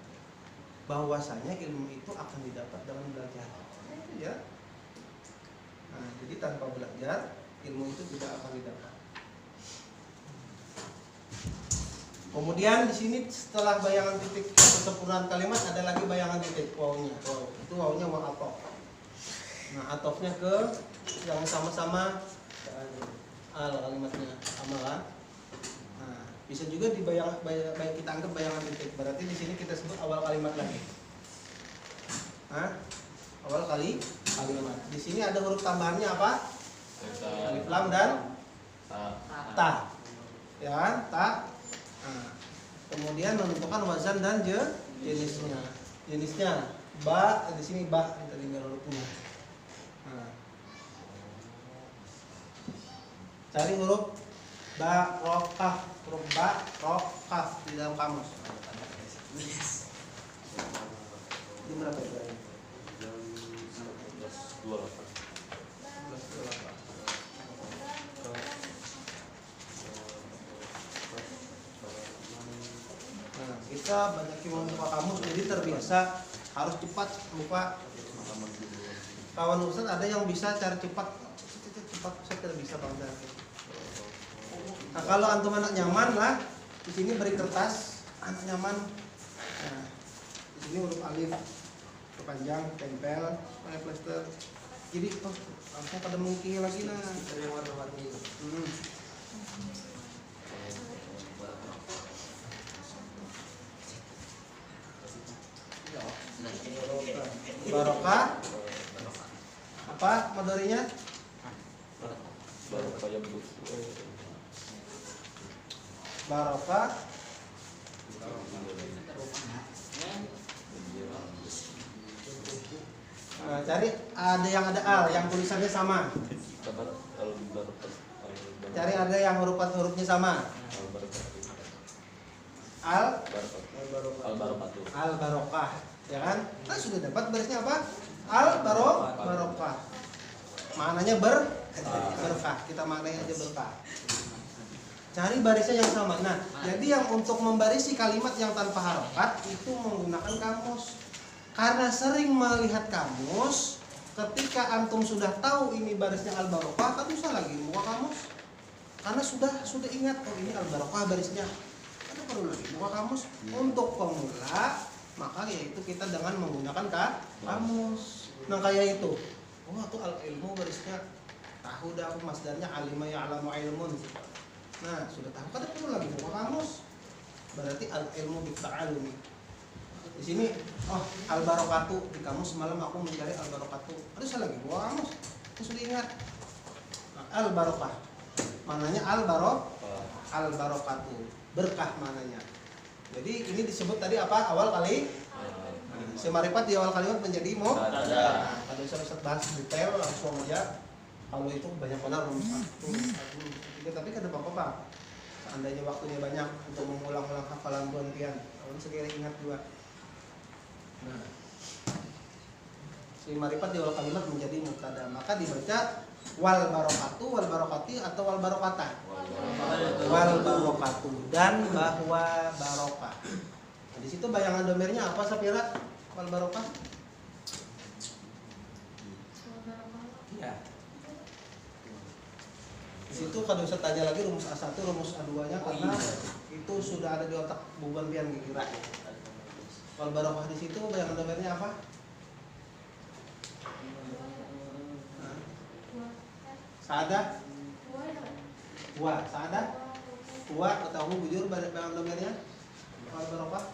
bahwasanya ilmu itu akan didapat dengan belajar. Ya. Nah, jadi tanpa belajar ilmu itu tidak akan didapat. Kemudian di sini setelah bayangan titik kesempurnaan kalimat ada lagi bayangan titik wawunya. Wow, itu wawunya waw atof. Nah, atofnya ke yang sama-sama al kalimatnya sama kan? Nah, bisa juga kita anggap bayangan titik. Berarti di sini kita sebut awal kalimat lagi. Awal kalimat. Di sini ada huruf tambahannya apa? Alif lam dan ta. Ya kan? Ta. Nah, kemudian menentukan wazan dan jenisnya. Jenisnya ba, di sini ba tadi hurufnya. Nah. Cari huruf ba, ro, kaf, huruf ba, ro, kaf di dalam kamus. Ini berapa itu? 11:28. Nah, kita banyak yang membuka kamus jadi terbiasa harus cepat lupa. Kawan Ustaz ada yang bisa cari cepat saya tidak bisa Bang. Nah, kalau antum anak nyaman lah di sini beri kertas anak nyaman. Nah, di sini huruf alif kepanjang tempel pakai plester. Jadi langsung pada mengkil lagi nah dari yang warna-warni. Barokah. Apa modorinya? Barokah ya Bu. Barokah. Nah, cari ada yang ada al yang tulisannya sama. Cari ada yang hurufnya sama. Al barokah, ya kan? Nah, sudah dapat barisnya apa? Al barokah. Maknanya berkah. Kita maknai aja berkah. Cari barisnya yang sama. Nah, jadi yang untuk membarisi kalimat yang tanpa harokat itu menggunakan kamus. Karena sering melihat kamus, ketika antum sudah tahu ini barisnya al barokah, kan usah lagi buka kamus. Karena sudah ingat ini al barokah barisnya. Ada perlu lagi buka kamus. Untuk pemula, maka yaitu kita dengan menggunakan kamus. Nah, kayak itu. Oh, itu al ilmu barisnya tahu dah masdarnya alima ya'lamu ilmun. Nah, sudah tahu kan perlu lagi buka kamus. Berarti al ilmu bitta'allumi. Di sini al barokatu di kamus semalam aku mencari al barokatu. Aduh saya lagi buka kamus. Itu sudah ingat. Nah, al barokah. Mananya al barokatu. Berkah mananya. Jadi ini disebut tadi apa? Awal kali semarifat di awal kalimat menjadi Mubtada. Kalau Ustaz bahas detail langsung aja. Kalau itu banyak benar rumus 1, 2, 3, tapi kan apa-apa. Seandainya waktunya banyak untuk mengulang-ulang hafalan buantian, kalau segera ingat juga. Nah, si marifat di awal kalimat menjadi mubtada, maka dibaca wal barokatu, wal barokati atau wal barokatah. Wal barokatu dan bahwa barokah. Nah, di situ bayangan domirnya apa Sapira? Wal barokah? Ya. Di situ kalau saya tanya lagi rumus A1, rumus A2-nya karena itu sudah ada di otak buban pian kira. Wal barokah di situ bayangan domirnya apa? Saada? Wa, saada? Wa atau bujur bayangan domirnya? Wal barokah?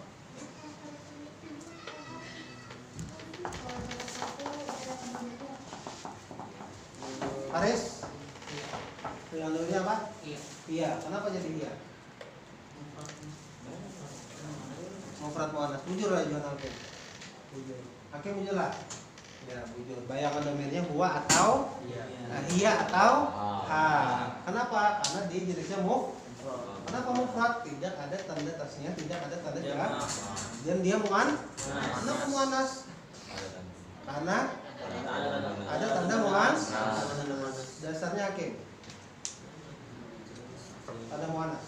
Haris? Bayangan domirnya apa? Iya. Kenapa jadi iya? Mufrad muannas. Bujur lah Johan Alvin. Bujur. Hakim bujur lah. Ya, bujur. Bayangan domirnya huwa atau iya atau Kenapa? Karena dia jenisnya Kenapa mufrad? Tidak ada tanda tasnya, tidak ada tanda jamak. Dan dia Kenapa muannas? Karena ada tanda muannas. Dasarnya hakim. Ada muannas.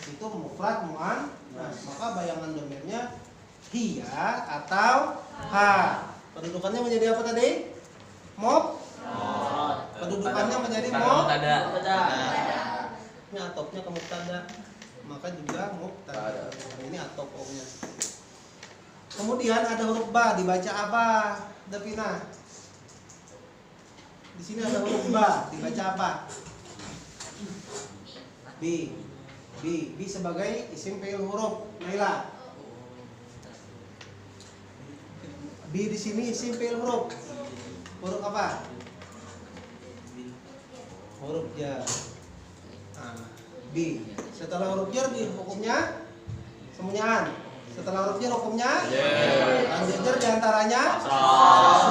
Itu mufrad muannas, maka bayangan domirnya hiya atau ha. Kedudukannya menjadi apa tadi? Kedudukannya menjadi Mubtada. Ini atopnya ke mubtada, maka juga mubtada. Ini atopnya. Kemudian ada huruf ba, dibaca apa? Davina. Di sini ada huruf ba, dibaca apa? B sebagai isim fi'il huruf. Naila. B di sini isim fi'il huruf. Huruf apa? Huruf jar. B. Setelah huruf jar di hukumnya semuanya. Setelah huruf jar hukumnya lanjut jar diantaranya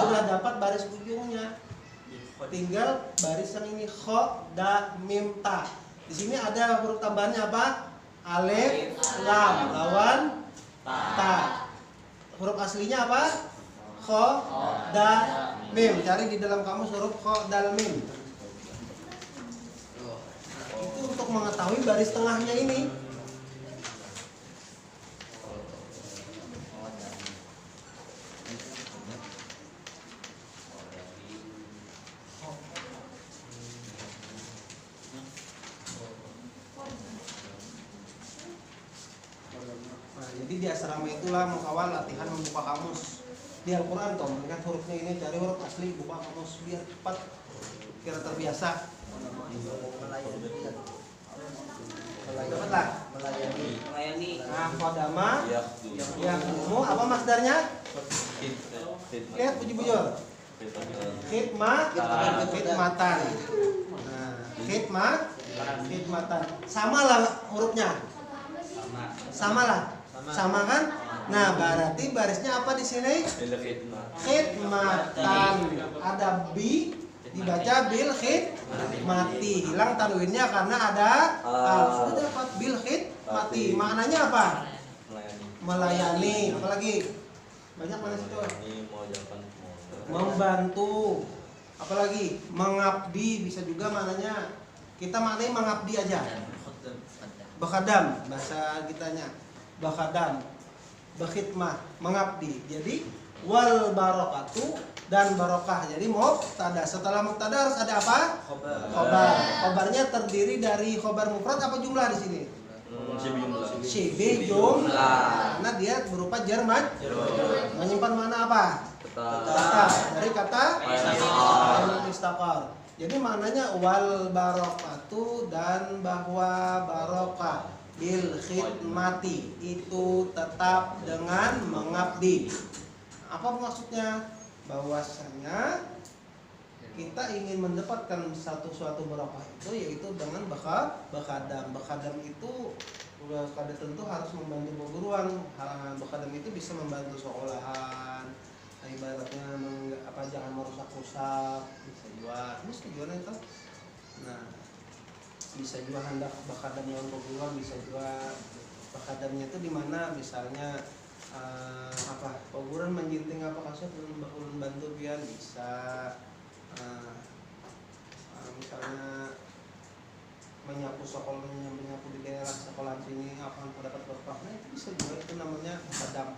sudah dapat baris ujungnya. Tinggal baris yang ini kho, da, mim, ta. Di sini ada huruf tambahannya apa? Alif, lam, lawan ta. Huruf aslinya apa? Kho, da, mim. Cari di dalam kamus huruf kho, dal, mim. Itu untuk mengetahui baris tengahnya ini. Nah, jadi di asrama itulah mengawal latihan membuka kamus. Di Al-Quran toh, melihat hurufnya ini, cari huruf asli, buka kamus biar cepat, kira terbiasa. Dapatlah. Melayani. Nah, kodama yang umum apa masdarnya? Lihat bujur-bujur. Khidmatan. Nah, khidmatan. Sama lah hurufnya. Sama lah. Sama kan? Nah, berarti barisnya apa di sini? Khidmatan. Ada bi dibaca bil khidmati. Hilang tanwinnya karena ada al. Sudah dapat bil khidmati. Maknanya apa? Melayani. Apalagi? Banyak mana situ? Membantu. Apalagi? Mengabdi bisa juga maknanya. Kita maknai mengabdi aja. Bakhadam bahasa kitanya. Bakhadam. Bakhidmah, mengabdi. Jadi wal barokatu dan barokah. Jadi mubtada. Setelah mubtada harus ada apa? Khobar. Khobarnya terdiri dari khobar mufrad apa jumlah di sini? Syibih jumlah. Karena dia berupa jar menyimpan mana apa? Tetap. Dari kata istaqar. Jadi maknanya wal barokatu dan bahwa barokah bil khidmati itu tetap dengan mengabdi. Apa maksudnya? Bahwasanya kita ingin mendapatkan suatu barokah itu yaitu dengan bekadam. Bekadam itu kada tentu harus membantu perguruan. Bekadam itu bisa membantu sekolahan. Ibaratnya jangan merusak-rusak, bisa juga itu. Nah, bisa juga hendak bekadam yang perguruan, bisa juga bekadamnya itu di mana misalnya perguruan menjinting apa kasus ulun bantu biar bisa misalnya menyapu sekolah, menyapu di daerah sekolah sini apa dapat berkah. Nah, itu bisa juga, itu namanya bekadam.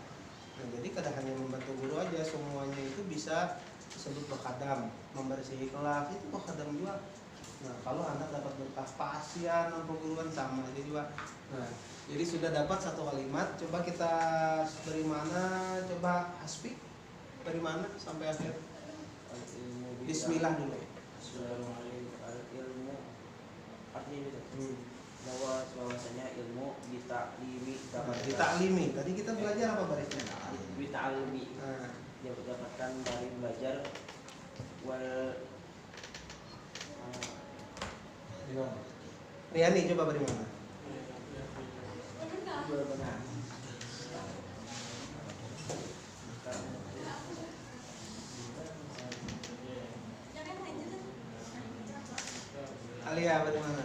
Nah, jadi kada hanya membantu guru aja, semuanya itu bisa disebut bekadam. Membersihi kelas itu bekadam juga. Nah, kalau anak dapat berkah pasian perguruan sama aja juga. Nah, jadi sudah dapat satu kalimat. Coba kita dari mana? Coba Hasbi dari mana sampai akhir? Bismillah dulu. Ilmu artinya itu bahwasanya ilmu ditaklimi. Tadi kita belajar apa barisnya? ditaklimi Nah, dapatkan dari belajar wal Riani coba beri mana? benar. Alia beri mana?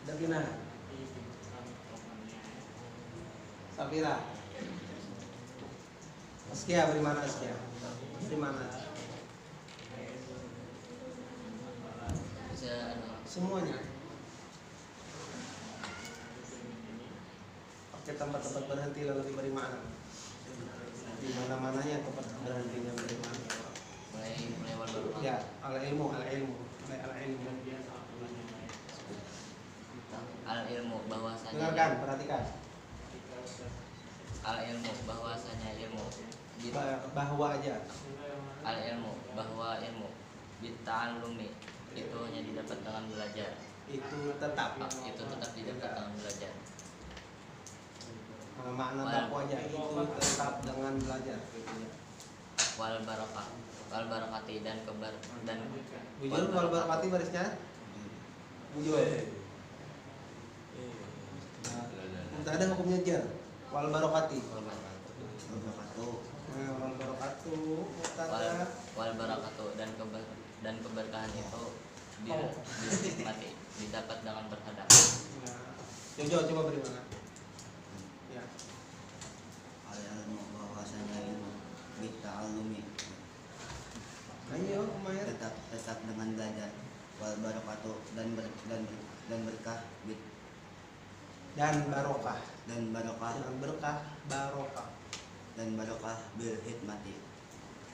Davina. Safira. Askia beri mana Askia? Beri mana? Semuanya. Pakai tempat-tempat berhenti lalu diberi mana? Di mana-mananya tempat berhentinya beri mana? mulai wal barokah. Ya, al ilmu. Al ilmu bahwasanya Dengarkan, perhatikan. al ilmu bahwasanya ilmu Bahwa aja. al ilmu bahwa ilmu bita'allumi itu hanya didapat dengan belajar. Itu tetap. Itu tetap didapat dengan belajar. Makna bahwa aja itu tetap dengan belajar. Wal barakati dan Bujur wal barakati barisnya. Bujur. Tidak ada hukumnya jar. Wal barakati. Wal barakatu. wal barakatu dan keberkahan itu dinikmati, didapat dengan berhadap. Jojo coba beri mana? Ya. Al-ilmu bahwasanya ilmu bita'allumi Ayo, Umair. tetap dengan belajar. Wal barakatu dan berkah Dan barokah. dan barokah Dengan berkah barokah. dan barokah bil hikmati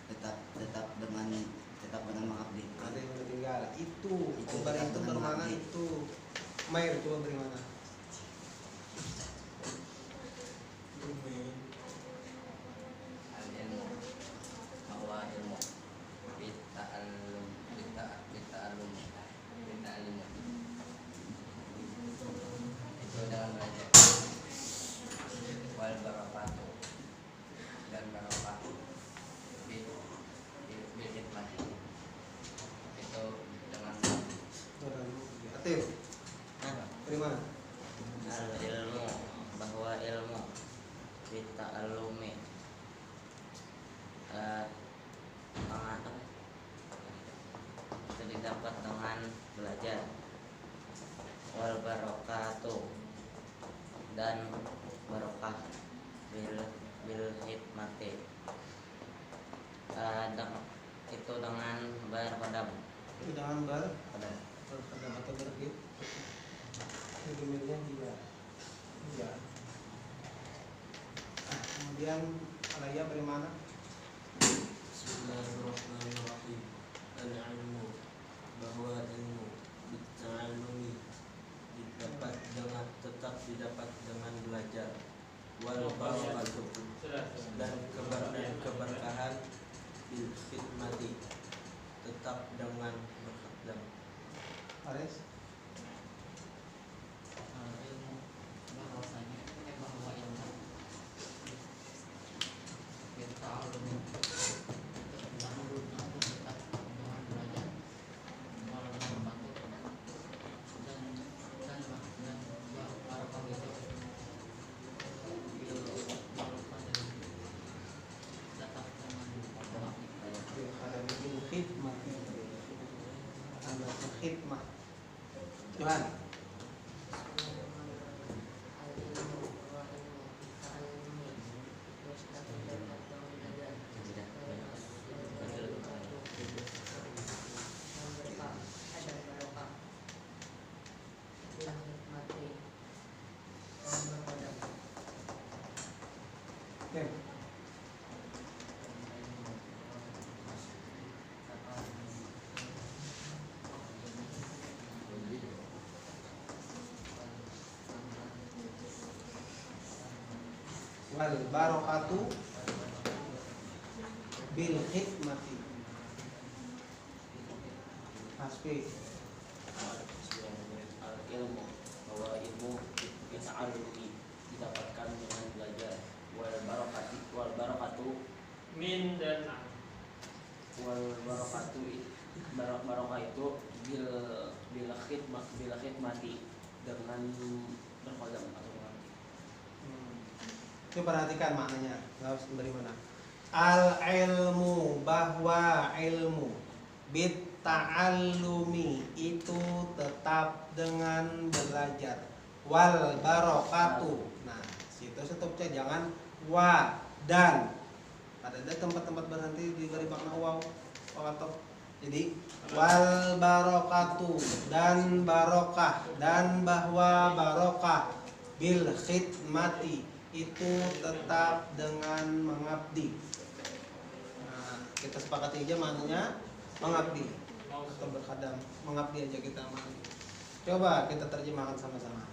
tetap dengan mengabdi. Ada yang ketinggal. Itu Itu itu dengan bermana mengabdi. itu. Umair coba beri mana? Al ilmu bahwa ilmu bita'allum itu dengan belajar. Wal barakatu dan barokah bil hikmati itu dengan Atif. Beri mana? al ilmu bahwa ilmu bita'allumi itu didapat dengan belajar. Wal barokatu dan barokah bil hikmati itu dengan berpadam. Itu dengan Padam. berkadam atau berhit. Domirnya dia. Iya. Kemudian Alaya bagaimana? Bismillahirrahmanirrahim. Al-ilmu, bahwa ilmu bitta'allumi didapat dengan tetap didapat dengan belajar. Wal barakatu, dan keberkahan bil khidmati, tetap dengan berkhidmat. Aris? ilmu bahwasanya bahwa ilmu bertahun tetap dengan belajar walaupun membantu dan barokah itu tetap dengan Bil khidmah. Ada khidmah. Johan. Oke. Wal barakatu bil hikmati. Hasbi. Al-ilmu, bahwa ilmu bita'allumi didapatkan dengan belajar. Wal barakatu min dan an. wal barakatu barokah itu bil khidmati dengan berkodam atau mengabdi. Coba perhatikan maknanya. Harus dari mana? Al ilmu, bahwa ilmu bit ta'allumi itu tetap dengan belajar. Wal barokatu. Nah, situ stopnya jangan wa dan. Ada tempat-tempat berhenti di garis makna waw atau jadi wal barokatu dan barokah, dan bahwa barokah bil khidmati itu tetap dengan mengabdi. Nah, kita sepakati aja maknanya mengabdi atau berkhadam. Mengabdi aja kita maknanya. Coba kita terjemahkan sama-sama.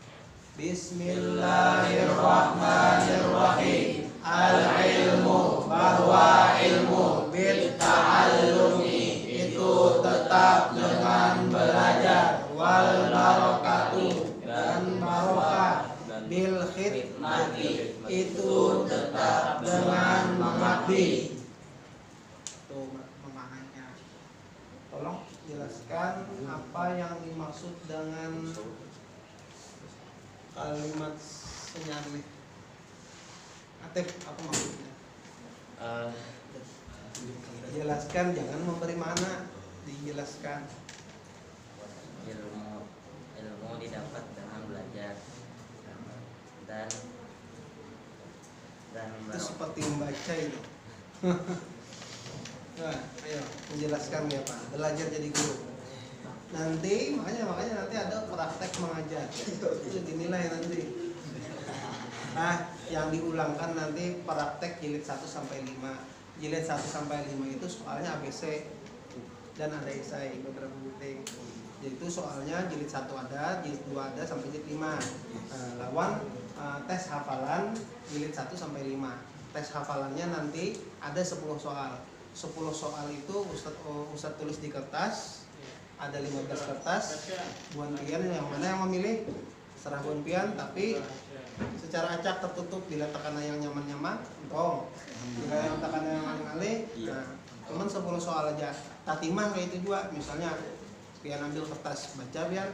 Bismillahirrahmanirrahim. Al-ilmu, bahwa ilmu bil ta'allumi itu tetap dengan belajar. Wal barakatu, dan barokah bil khidmati itu tetap dengan mengabdi. Itu maknanya. Tolong jelaskan apa yang dimaksud dengan kalimat senyali. Atif, apa maksudnya? Jelaskan, jangan memberi mana, dijelaskan. Ilmu didapat dengan belajar dan Itu seperti membaca itu. Nah, ayo menjelaskan ya Pak. Belajar jadi guru. Nanti makanya nanti ada praktek mengajar. Itu dinilai nanti. Nah, yang diulangkan nanti praktek jilid 1 sampai 5. Jilid 1 sampai 5 itu soalnya ABC dan ada esai beberapa penting. Jadi itu soalnya jilid 1 ada, jilid 2 ada sampai jilid 5. Lawan tes hafalan jilid 1 sampai 5. Tes hafalannya nanti ada 10 soal. 10 soal itu Ustadz tulis di kertas. Ada 15 kertas. Buan pian yang mana yang memilih? Serah buan pian, tapi secara acak tertutup. Bila tekanan yang nyaman-nyaman, entong. Bila yang tekanan yang ngalih, nah, cuman 10 soal aja. Tatimah kayak itu juga. Misalnya pian ambil kertas, baca pian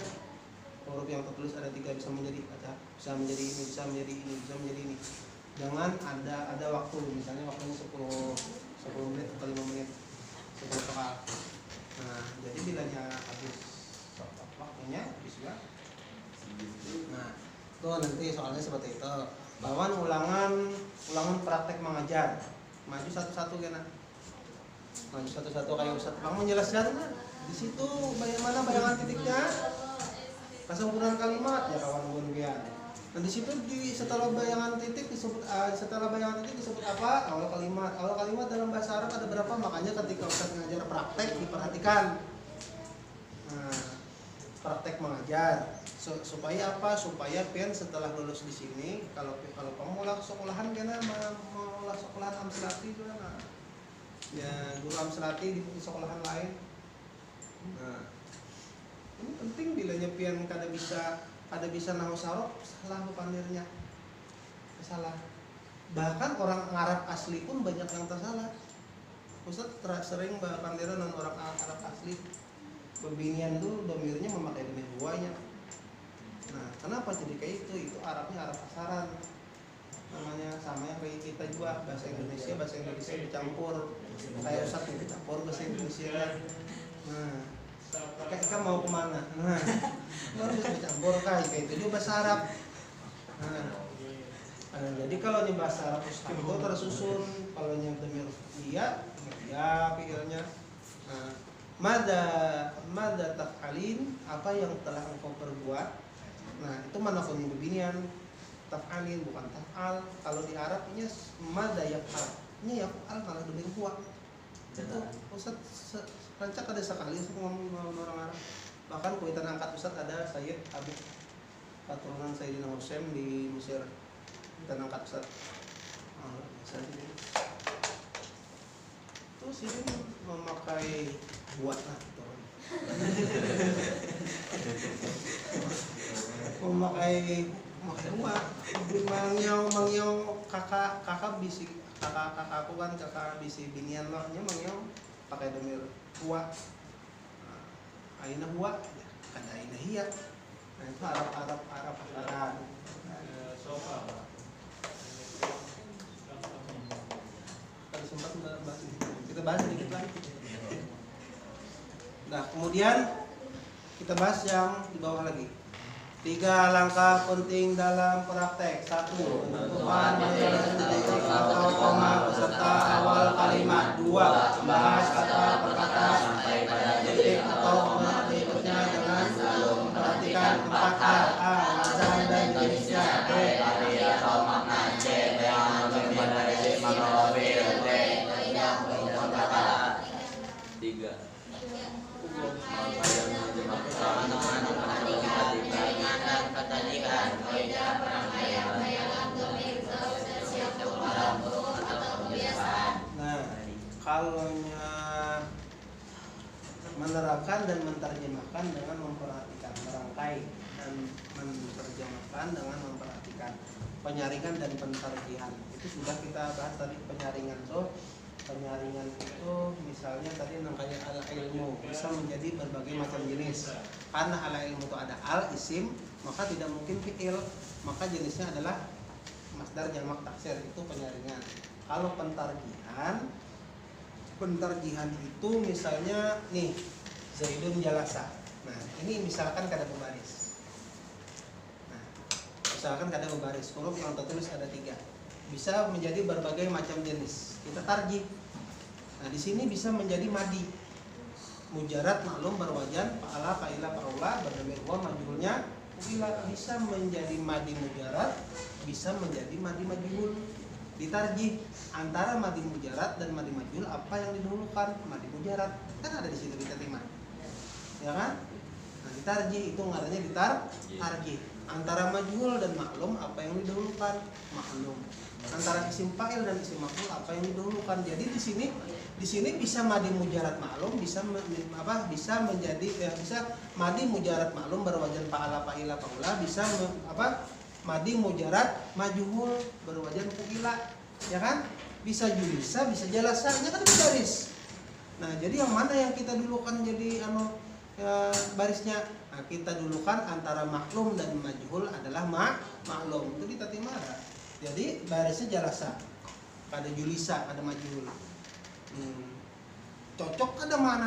huruf yang tertulis ada 3 bisa menjadi baca, bisa menjadi ini, bisa menjadi ini, bisa menjadi ini. Jangan ada waktu, misalnya waktunya 10 menit atau 5 menit 10 soal. Nah, jadi bilanya habis waktunya habis juga. Nah, tuh nanti soalnya seperti itu. Bawan ulangan praktek mengajar. Maju satu-satu kena. Maju satu-satu kayak Ustaz. Kamu menjelaskan di situ bagaimana bayangan titiknya? Kesempurnaan kalimat ya kawan bunbian. Nah di situ setelah bayangan titik disebut apa? Awal kalimat. Awal kalimat dalam bahasa Arab ada berapa? Makanya ketika Ustaz ngajar praktek diperhatikan. Nah, praktek mengajar supaya apa? Supaya pian setelah lulus di sini kalau kamu mau sekolahan kena mau sekolahan Amselati juga nah. Ya guru Amselati di sekolahan lain. Nah, ini penting bilanya pian kada bisa nahu sarok salah pandirnya salah, bahkan orang Arab asli pun banyak yang tersalah. Ustaz sering pandiran dengan orang Arab asli pembinian tuh domirnya memakai domir buahnya. Nah kenapa jadi kayak itu Arabnya Arab pasaran namanya, sama yang kayak kita juga bahasa Indonesia dicampur kayak Ustaz dicampur bahasa Indonesia. Nah Ika mau kemana? Nah, harus dicampur kayak itu juga bahasa Arab. Nah, jadi kalau di bahasa Arab itu tersusun, kalau yang demir iya pikirnya. Nah, mada taf'alin, apa yang telah engkau perbuat. Nah, itu mana pun binian taf'alin bukan taf'al. Kalau di Arab ini mada yaf'al. Ini yaf'al malah demir buat. Itu Ustaz rancak ada sekali ngomong orang Arab. Bahkan kuitan angkat Ustaz ada Sayyid Habib keturunan Sayyidina Husain di Mesir. Kuitan angkat Ustaz. Terus ini memakai buat lah memakai buat mangyong kakak bisi kakakku kan kakak bisi binian lo nya mangyong pakai domir huwa. Aina huwa kada aina hiya. Nah itu Arab Sofa. Tadi sempat bahas kita bahas sedikit lagi. Nah kemudian kita bahas yang di bawah lagi. 3 langkah penting dalam praktek. 1. Penentuan bayangan titik atau koma beserta awal kalimat. 2. Membahas kata per kata sampai pada titik atau koma berikutnya dengan selalu memperhatikan 4 hal. A. Mazhar dan jenisnya. B. Arti atau makna. C. Bayangan pada titik makrofil. D. Hukum kata. 3. Nah, kalau menerapkan dan menerjemahkan dengan memperhatikan, merangkai dan menerjemahkan dengan memperhatikan, penyaringan dan pentarjihan itu sudah kita bahas tadi. Penyaringan itu misalnya tadi namanya al ilmu bisa menjadi berbagai macam jenis. Karena al ilmu itu ada al isim, maka tidak mungkin fi'il, maka jenisnya adalah masdar jamak taksir, itu penyaringan. Kalau pentarjihan itu misalnya nih Zaidun jalasa. Nah, ini misalkan kada berbaris. Nah, misalkan kada berbaris, huruf yang tertulis ada 3. Bisa menjadi berbagai macam jenis. Kita tarjih. Nah, di sini bisa menjadi madi. Mujarad, maklum, berwajan, fa'ala, fa'ila, fa'ula, berdamir huwa, majhulnya bila bisa menjadi madi mujarad, bisa menjadi madi majhul. Ditarjih antara madi mujarad dan madi majhul, apa yang didahulukan? Madi mujarad. Kan ada di situ kita terima. Ya kan? Nah, ditarjih itu ngarannya ditarjih. Antara majhul dan maklum, apa yang didahulukan? Maklum. Antara isim fa'il dan isim maf'ul, apa yang didahulukan? Jadi di sini bisa madi mujarad maklum, bisa menjadi bisa madi mujarad maklum berwajan fa'ala, fa'ila, fa'ula, bisa madi mujarad majhul berwajan fu'ila, ya kan? Bisa julisa, bisa jalasanya kan baris. Nah, jadi yang mana yang kita dulukan jadi barisnya? Nah, kita dulukan antara maklum dan majhul adalah maklum. Itu di tatimara. Jadi barisnya jalasa. Ada julisa, ada majhul. Cocok ada mana